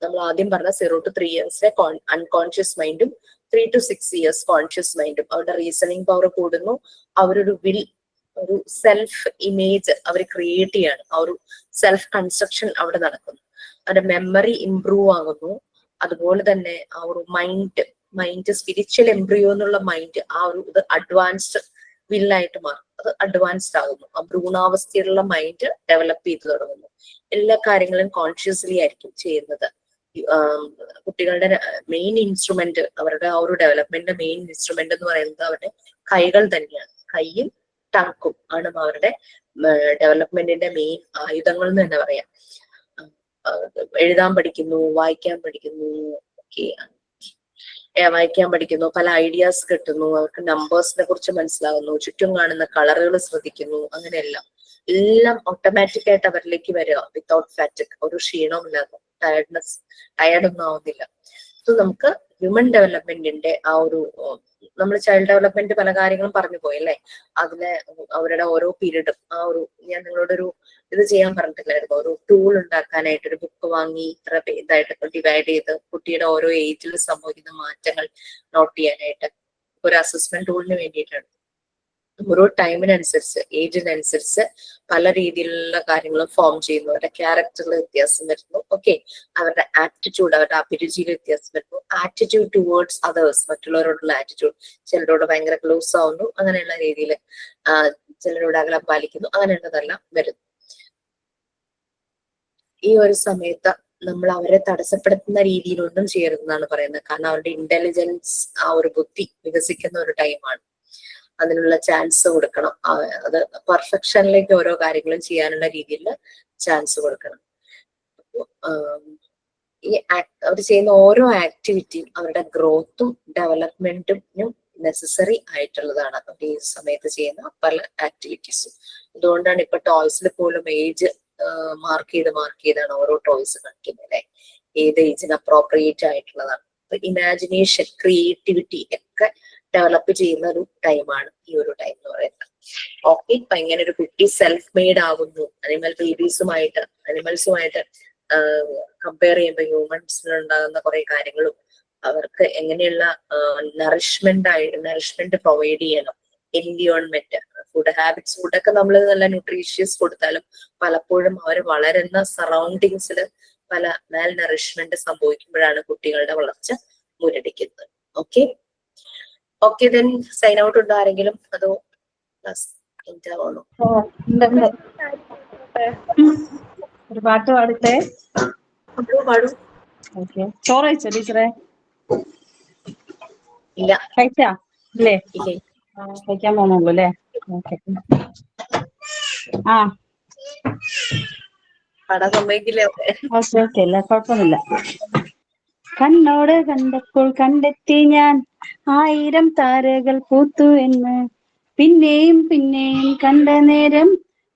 നമ്മൾ ആദ്യം പറഞ്ഞ 0 to 3 years unconscious മൈൻഡും 3 to 6 years കോൺഷ്യസ് മൈൻഡും. അവരുടെ റീസണിങ് പവർ കൂടുന്നു, അവരൊരു വിൽ, ഒരു സെൽഫ് ഇമേജ് അവർ ക്രിയേറ്റ് ചെയ്യാണ്. ആ ഒരു സെൽഫ് കൺസ്ട്രക്ഷൻ അവിടെ നടക്കുന്നു. അവരുടെ മെമ്മറി ഇംപ്രൂവ് ആകുന്നു. അതുപോലെ തന്നെ ആ ഒരു മൈൻഡ് സ്പിരിച്വൽ എംബ്രിയോ എന്നുള്ള മൈൻഡ് ആ ഒരു ഇത് അഡ്വാൻസ്ഡ് വില്ലായിട്ട് മാറും. അത് അഡ്വാൻസ്ഡ് ആകുന്നു. ആ ഭ്രൂണാവസ്ഥയിലുള്ള മൈൻഡ് ഡെവലപ്പ് ചെയ്തു തുടങ്ങുന്നു. എല്ലാ കാര്യങ്ങളും കോൺഷ്യസ്ലി ആയിരിക്കും ചെയ്യുന്നത്. കുട്ടികളുടെ മെയിൻ ഇൻസ്ട്രുമെന്റ്, അവരുടെ ആ ഒരു ഡെവലപ്മെന്റിന്റെ മെയിൻ ഇൻസ്ട്രുമെന്റ് എന്ന് പറയുന്നത് അവരുടെ കൈകൾ തന്നെയാണ്. കൈയും ടങ്കും ആണ് അവരുടെ ഡെവലപ്മെന്റിന്റെ മെയിൻ ആയുധങ്ങൾ എന്ന് തന്നെ പറയാം. എഴുതാൻ പഠിക്കുന്നു, വായിക്കാൻ പഠിക്കുന്നു, വായിക്കാൻ പഠിക്കുന്നു, പല ഐഡിയാസ് കിട്ടുന്നു, അവർക്ക് നമ്പേഴ്സിനെ കുറിച്ച് മനസ്സിലാകുന്നു, ചുറ്റും കാണുന്ന കളറുകൾ ശ്രദ്ധിക്കുന്നു. അങ്ങനെയെല്ലാം എല്ലാം ഓട്ടോമാറ്റിക് ആയിട്ട് അവരിലേക്ക് വരിക, വിത്തൗട്ട് ഫാറ്റിക്, ഒരു ക്ഷീണവും ഇല്ലാതെ, ടയർഡൊന്നും ആവുന്നില്ല. സോ നമുക്ക് ഹ്യൂമൻ ഡെവലപ്മെന്റിന്റെ ആ ഒരു, നമ്മൾ ചൈൽഡ് ഡെവലപ്മെന്റ് പല കാര്യങ്ങളും പറഞ്ഞു പോയല്ലേ, അതിലെ അവരുടെ ഓരോ പീരീഡും ആ ഒരു, ഞാൻ നിങ്ങളോടൊരു ഇത് ചെയ്യാൻ പറഞ്ഞിട്ടില്ലായിരുന്നു, ഒരു ടൂൾ ഉണ്ടാക്കാനായിട്ട് ഒരു ബുക്ക് വാങ്ങി ഇത്ര ഇതായിട്ടൊക്കെ ഡിവൈഡ് ചെയ്ത് കുട്ടിയുടെ ഓരോ ഏജിൽ സംഭവിക്കുന്ന മാറ്റങ്ങൾ നോട്ട് ചെയ്യാനായിട്ട് ഒരു അസസ്മെന്റ് ടൂളിന് വേണ്ടിയിട്ടാണ്. ഓരോ ടൈമിനനുസരിച്ച് ഏജിനനുസരിച്ച് പല രീതിയിലുള്ള കാര്യങ്ങളും ഫോം ചെയ്യുന്നു. അവരുടെ ക്യാരക്ടറിൽ വ്യത്യാസം വരുന്നു. ഓക്കെ, അവരുടെ ആറ്റിറ്റ്യൂഡ്, അവരുടെ അഭിരുചിയിൽ വ്യത്യാസം വരുന്നു. ആറ്റിറ്റ്യൂഡ് ടുവേർഡ്സ് അതേഴ്സ്, മറ്റുള്ളവരോടുള്ള ആറ്റിറ്റ്യൂഡ്, ചിലരോട് ഭയങ്കര ക്ലോസ് ആവുന്നു, അങ്ങനെയുള്ള രീതിയിൽ ചിലരോട് അകലം പാലിക്കുന്നു, അങ്ങനെയുള്ളതെല്ലാം വരുന്നു. ഈ ഒരു സമയത്ത് നമ്മൾ അവരെ തടസ്സപ്പെടുത്തുന്ന രീതിയിലൊന്നും ചെയ്യരുതെന്നാണ് പറയുന്നത്. കാരണം അവരുടെ ഇന്റലിജൻസ്, ആ ഒരു ബുദ്ധി വികസിക്കുന്ന ഒരു ടൈമാണ്. അതിനുള്ള ചാൻസ് കൊടുക്കണം. അത് പെർഫെക്ഷനിലേക്ക് ഓരോ കാര്യങ്ങളും ചെയ്യാനുള്ള രീതിയിൽ ചാൻസ് കൊടുക്കണം. ഈ അവർ ചെയ്യുന്ന ഓരോ ആക്ടിവിറ്റിയും അവരുടെ ഗ്രോത്തും ഡെവലപ്മെന്റിനും നെസസറി ആയിട്ടുള്ളതാണ്. അവർ ഈ സമയത്ത് ചെയ്യുന്ന പല ആക്ടിവിറ്റീസും. അതുകൊണ്ടാണ് ഇപ്പൊ ടോയ്സിൽ പോലും ഏജ് മാർക്ക് ചെയ്താണ് ഓരോ ടോയ്സ് കളിക്കുന്നത്. അല്ലെ, ഏത് ഏജിന് അപ്രോപ്രിയേറ്റ് ആയിട്ടുള്ളതാണ്. ഇമാജിനേഷൻ, ക്രിയേറ്റിവിറ്റി ഒക്കെ ഡെവലപ്പ് ചെയ്യുന്ന ഒരു ടൈമാണ് ഈ ഒരു ടൈം എന്ന് പറയുന്നത്. ഓക്കെ, ഇപ്പൊ ഇങ്ങനെ ഒരു കുട്ടി സെൽഫ് മെയ്ഡ് ആകുന്നു. അനിമൽസുമായിട്ട് കമ്പയർ ചെയ്യുമ്പോൾ ഹ്യൂമൻസിനുണ്ടാകുന്ന കുറെ കാര്യങ്ങളും അവർക്ക് എങ്ങനെയുള്ള നറിഷ്മെന്റ് പ്രൊവൈഡ് ചെയ്യണം, എൻവിയോൺമെന്റ്, ഫുഡ് ഹാബിറ്റ്സ്, ഫുഡൊക്കെ നമ്മൾ നല്ല ന്യൂട്രീഷ്യസ് കൊടുത്താലും പലപ്പോഴും അവർ വളരുന്ന സറൗണ്ടിങ്സിൽ പല മാൽ നറിഷ്മെന്റ് സംഭവിക്കുമ്പോഴാണ് കുട്ടികളുടെ വളർച്ച മുരടിക്കുന്നത്. Okay okay, then sign out ഉണ്ടോ ആരെങ്കിലും? അതോ ആണോ? ഒരു പാട്ട് പാടട്ടെ? പാടൂ. ഓക്കെ, ചോറ് കഴിച്ചോ ടീച്ചറെ? ഇല്ല. കഴിച്ചാ? ഇല്ലേ? ഇല്ലേ, കഴിക്കാൻ പോകുന്നുള്ളൂ അല്ലേ? ഓക്കെ. ആ പാടാൻ സമ്മതിക്കില്ലേ? ഓക്കെ ഓക്കെ, അല്ല കുഴപ്പമൊന്നുമില്ല. കണ്ണോട് കണ്ടപ്പോൾ കണ്ടെത്തി ഞാൻ 1000 താരകൾ പൂത്തു എന്ന്, പിന്നെയും പിന്നെയും കണ്ട നേരം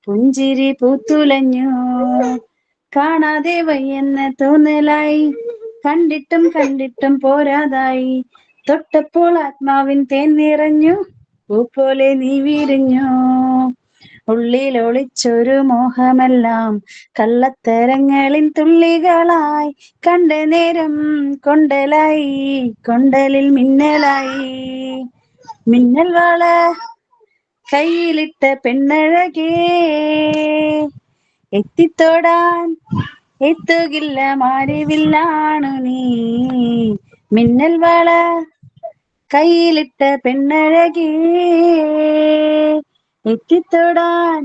പുഞ്ചിരി പൂത്തുലഞ്ഞു. കാണാതെ വയ്യെന്ന തോന്നലായി, കണ്ടിട്ടും കണ്ടിട്ടും പോരാതായി, തൊട്ടപ്പോൾ ആത്മാവിൻ തേൻ നിറഞ്ഞു, പൂ പോലെ നീ വിരിഞ്ഞു. ഉള്ളിൽ ഒളിച്ചൊരു മോഹമെല്ലാം കള്ളത്തരങ്ങളിൻ തുള്ളികളായി, കണ്ട നേരം കൊണ്ടലായി, കൊണ്ടലിൽ മിന്നലായി. മിന്നൽ വള കയ്യിലിട്ട പെണ്ണഴകേ, എത്തിത്തോടാൻ എത്തുകില്ല മാറിവില്ലാണു നീ. മിന്നൽ വള കയ്യിലിട്ട പെണ്ണഴകേ, എത്തിത്തോടാൻ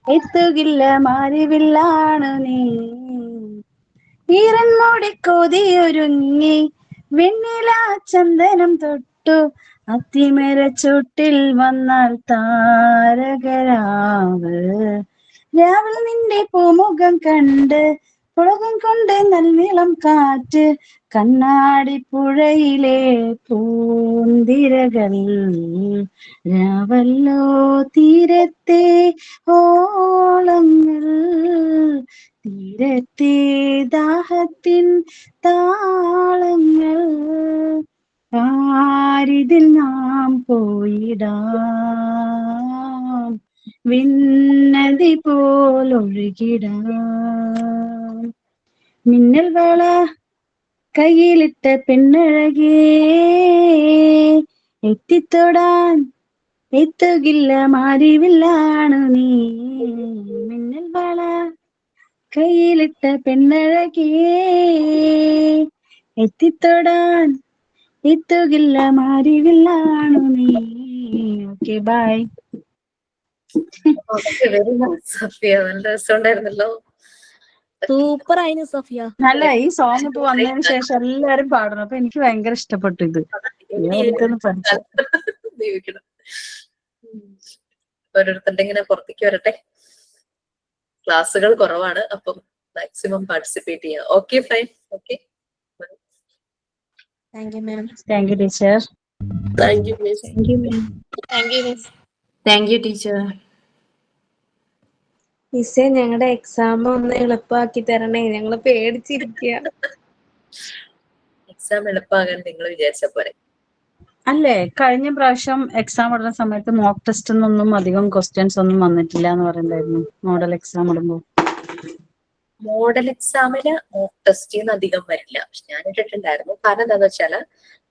എത്തുകില്ല മാറിവില്ലാണു നീ. ഈറൻമൂടി കൊതിയൊരുങ്ങി വെണ്ണില ചന്ദനം തൊട്ടു, അത്തിമരച്ചോട്ടിൽ വന്നാൽ താരകരാവ്. രാവിലെ നിന്റെ പൂമുഖം കണ്ട് പുളകം കൊണ്ട് നൽനീളം കാറ്റ്, കണ്ണാടി പുഴയിലെ പൂന്തിരകൾ. രാവല്ലോ തീരത്തെ ഓളങ്ങൾ, തീരത്തെ ദാഹത്തിൻ താളങ്ങൾ. ആരിതിൽ നാം പോയിടാം, വിണ്ണതി പോലൊഴുകിടാം. മിന്നൽ വള കയ്യിലിട്ട പെണ്ണഴകേ, എത്തിത്തൊടാൻ എത്തുകില്ല മാറിവില്ലാണു നീ. മിന്നൽ വള കയ്യിലിട്ട പെണ്ണഴകേ, എത്തിത്തൊടാൻ എത്തുകില്ല മാറിവില്ലാണു നീ. Okay, bye. Very nice Safiya, നല്ല രസമുണ്ടായിരുന്നല്ലോ. സൂപ്പർ ആയിരുന്നു സഫിയ. നല്ല, ഈ സോങ് ഇപ്പൊ വന്നതിന് ശേഷം എല്ലാരും പാടണം. അപ്പൊ എനിക്ക് ഭയങ്കര ഇഷ്ടപ്പെട്ടു ഇത്. ഓരോരുത്തരുടെ ഇങ്ങനെ പുറത്തേക്ക് വരട്ടെ. ക്ലാസ്സുകൾ കുറവാണ്, അപ്പം മാക്സിമം പാർട്ടിസിപ്പേറ്റ് ചെയ്യാം. Okay, fine. Okay, thank you ma'am. Thank you teacher. Thank you miss. Thank you ma'am. Thank you miss. Thank you teacher. മിസ്സേ, ഞങ്ങളുടെ എക്സാം ഒന്ന് എളുപ്പമാക്കി തരണേ, ഞങ്ങള് പേടിച്ചിരിക്കുക. എക്സാം എളുപ്പമാകാൻ നിങ്ങൾ വിചാരിച്ച പോലെ അല്ലേ, കഴിഞ്ഞ പ്രാവശ്യം എക്സാം ഇടുന്ന സമയത്ത് മോക്ക് ടെസ്റ്റ് ഒന്നും അധികം ക്വസ്റ്റ്യൻസ് ഒന്നും വന്നിട്ടില്ല എന്ന് പറയുന്നുണ്ടായിരുന്നു. മോഡൽ എക്സാം ഇടുമ്പോ മോഡൽ എക്സാമിന് മോക്ക് ടെസ്റ്റ് അധികം വരില്ല. പക്ഷെ ഞാൻ ഇട്ടിട്ടുണ്ടായിരുന്നു. കാരണം എന്താന്ന് വെച്ചാല്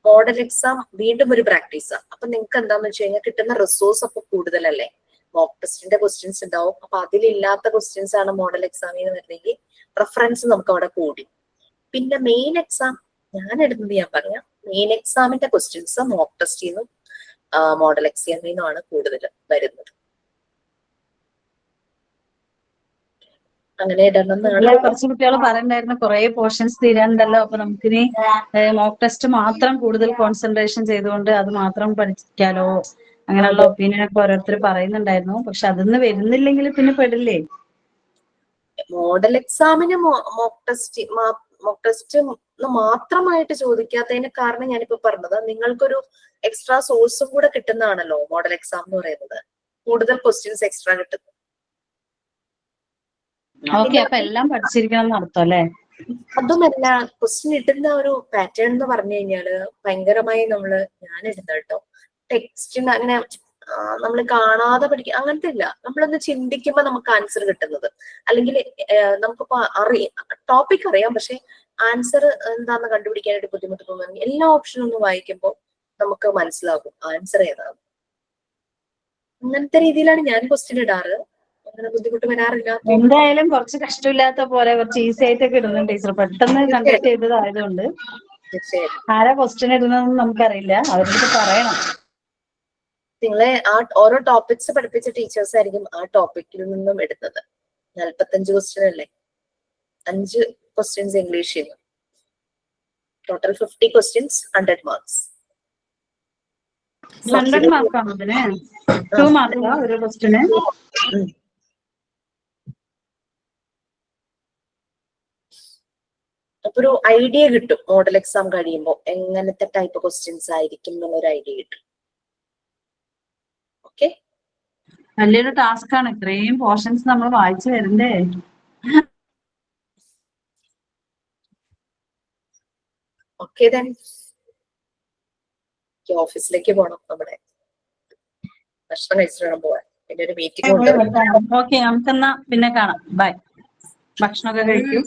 മോഡൽ എക്സാം വീണ്ടും ഒരു പ്രാക്ടീസാണ്. അപ്പൊ നിങ്ങൾക്ക് എന്താന്ന് വെച്ച് കഴിഞ്ഞാൽ കിട്ടുന്ന റിസോഴ്സ് അപ്പൊ കൂടുതലല്ലേ. മോക്ക് ടെസ്റ്റിന്റെ ക്വസ്റ്റ്യൻസ് ഉണ്ടാവും. അപ്പൊ അതിലില്ലാത്ത ക്വസ്റ്റ്യൻസ് ആണ് മോഡൽ എക്സാമിന് വരുന്നെങ്കിൽ റെഫറൻസ് നമുക്ക് അവിടെ കൂടി. പിന്നെ മെയിൻ എക്സാം ഞാൻ എടുക്കുന്നത് ഞാൻ പറയാം, മെയിൻ എക്സാമിന്റെ ക്വസ്റ്റ്യൻസ് മോക്ക് ടെസ്റ്റിൽ നിന്നും മോഡൽ എക്സാമിൽ നിന്നുമാണ് കൂടുതൽ വരുന്നത്. അങ്ങനെ ഇടണം എന്നാണ്. കുറച്ച് കുട്ടികൾ പറയുന്നുണ്ടായിരുന്നു കുറെ പോർഷൻസ് തീരാനുണ്ടല്ലോ, അപ്പൊ നമുക്കിനി മോക്ക് ടെസ്റ്റ് മാത്രം കൂടുതൽ കോൺസെൻട്രേഷൻ ചെയ്തുകൊണ്ട് അത് മാത്രം പഠിക്കാലോ, അങ്ങനെയുള്ള ഒപ്പീനിയൻ ഒക്കെ ഓരോരുത്തർ പറയുന്നുണ്ടായിരുന്നു. പക്ഷെ അതൊന്നും വരുന്നില്ലെങ്കിൽ പിന്നെ പെടില്ലേ. മോഡൽ എക്സാമിന് മോക്ക് ടെസ്റ്റ് മാത്രമായിട്ട് ചോദിക്കാത്തതിന് കാരണം ഞാനിപ്പോ പറഞ്ഞത്, നിങ്ങൾക്കൊരു എക്സ്ട്രാ സോഴ്സും കൂടെ കിട്ടുന്നതാണല്ലോ മോഡൽ എക്സാം എന്ന് പറയുന്നത്. കൂടുതൽ ക്വസ്റ്റ്യൻസ് എക്സ്ട്രാ കിട്ടുന്നു. ഓക്കെ, അപ്പൊ എല്ലാം പഠിച്ചിരിക്കണം എന്നർത്ഥം അല്ലേ? അതുമല്ല, ക്വസ്റ്റ്യൻ ഇടുന്ന ഒരു പാറ്റേൺ എന്ന് പറഞ്ഞു കഴിഞ്ഞാല് ഭയങ്കരമായി ഞാൻ ഇടുന്ന കേട്ടോ ടെക്സ്റ്റിന് അങ്ങനെ നമ്മൾ കാണാതെ പഠിക്കുക അങ്ങനത്തെ ഇല്ല. നമ്മളൊന്ന് ചിന്തിക്കുമ്പോൾ നമുക്ക് ആൻസർ കിട്ടുന്നത്. അല്ലെങ്കിൽ നമുക്കിപ്പോ ടോപ്പിക് അറിയാം, പക്ഷെ ആൻസർ എന്താന്ന് കണ്ടുപിടിക്കാനായിട്ട് ബുദ്ധിമുട്ട് തോന്നുന്നു. എല്ലാ ഓപ്ഷനും ഒന്ന് വായിക്കുമ്പോൾ നമുക്ക് മനസ്സിലാകും ആൻസർ ഏതാണ്. അങ്ങനത്തെ രീതിയിലാണ് ഞാൻ ക്വസ്റ്റ്യൻ ഇടാറ്. അങ്ങനെ ബുദ്ധിമുട്ട് വരാറില്ല. എന്തായാലും കുറച്ച് കഷ്ടമില്ലാത്ത പോലെ കുറച്ച് ഈസി ആയിട്ടൊക്കെ ഇടുന്നുണ്ട് ടീച്ചർ. പെട്ടെന്ന് കണ്ടക്ട് ചെയ്തതായതുകൊണ്ട് ആരാ ക്വസ്റ്റ്യൻ ഇടുന്നതെന്ന് നമുക്കറിയില്ല, അവരുടെ പറയണം. നിങ്ങളെ ഓരോ ടോപ്പിക്സ് പഠിപ്പിച്ച ടീച്ചേഴ്സ് ആയിരിക്കും ആ ടോപ്പിക്കിൽ നിന്നും എടുത്തത്. 45 ക്വസ്റ്റ്യൻ അല്ലേ, 5 ക്വസ്റ്റ്യൻസ് ഇംഗ്ലീഷിൽ നിന്ന്, ടോട്ടൽ 50 ക്വസ്റ്റ്യൻസ്, 100 മാർക്സ്. 100 മാർക്കാണ് അതിന്, 2 മാർക്കാ ഒരു ക്വസ്റ്റ്യന്. അപ്പൊ ഒരു ഐഡിയ കിട്ടും മോഡൽ എക്സാം കഴിയുമ്പോൾ എങ്ങനത്തെ ടൈപ്പ് ക്വസ്റ്റ്യൻസ് ആയിരിക്കും എന്നുള്ളൊരു ഐഡിയ കിട്ടും. ഓക്കെ, വലിയൊരു ടാസ്ക് ആണ്, ഇത്രയും പോർഷൻസ് നമ്മൾ വായിച്ചു വരണ്ടേ. ഓക്കെ, ദെൻ ഓഫീസിലേക്ക് പോണം. നമ്മുടെ ഭക്ഷണം കഴിച്ചിട്ട് വേണം പോവാൻ. പിന്നെ ഒരു മീറ്റിംഗ് ഉണ്ട്. ഓക്കെ, നമുക്കെന്നാ പിന്നെ കാണാം. ബൈ. ഭക്ഷണമൊക്കെ കഴിക്കും.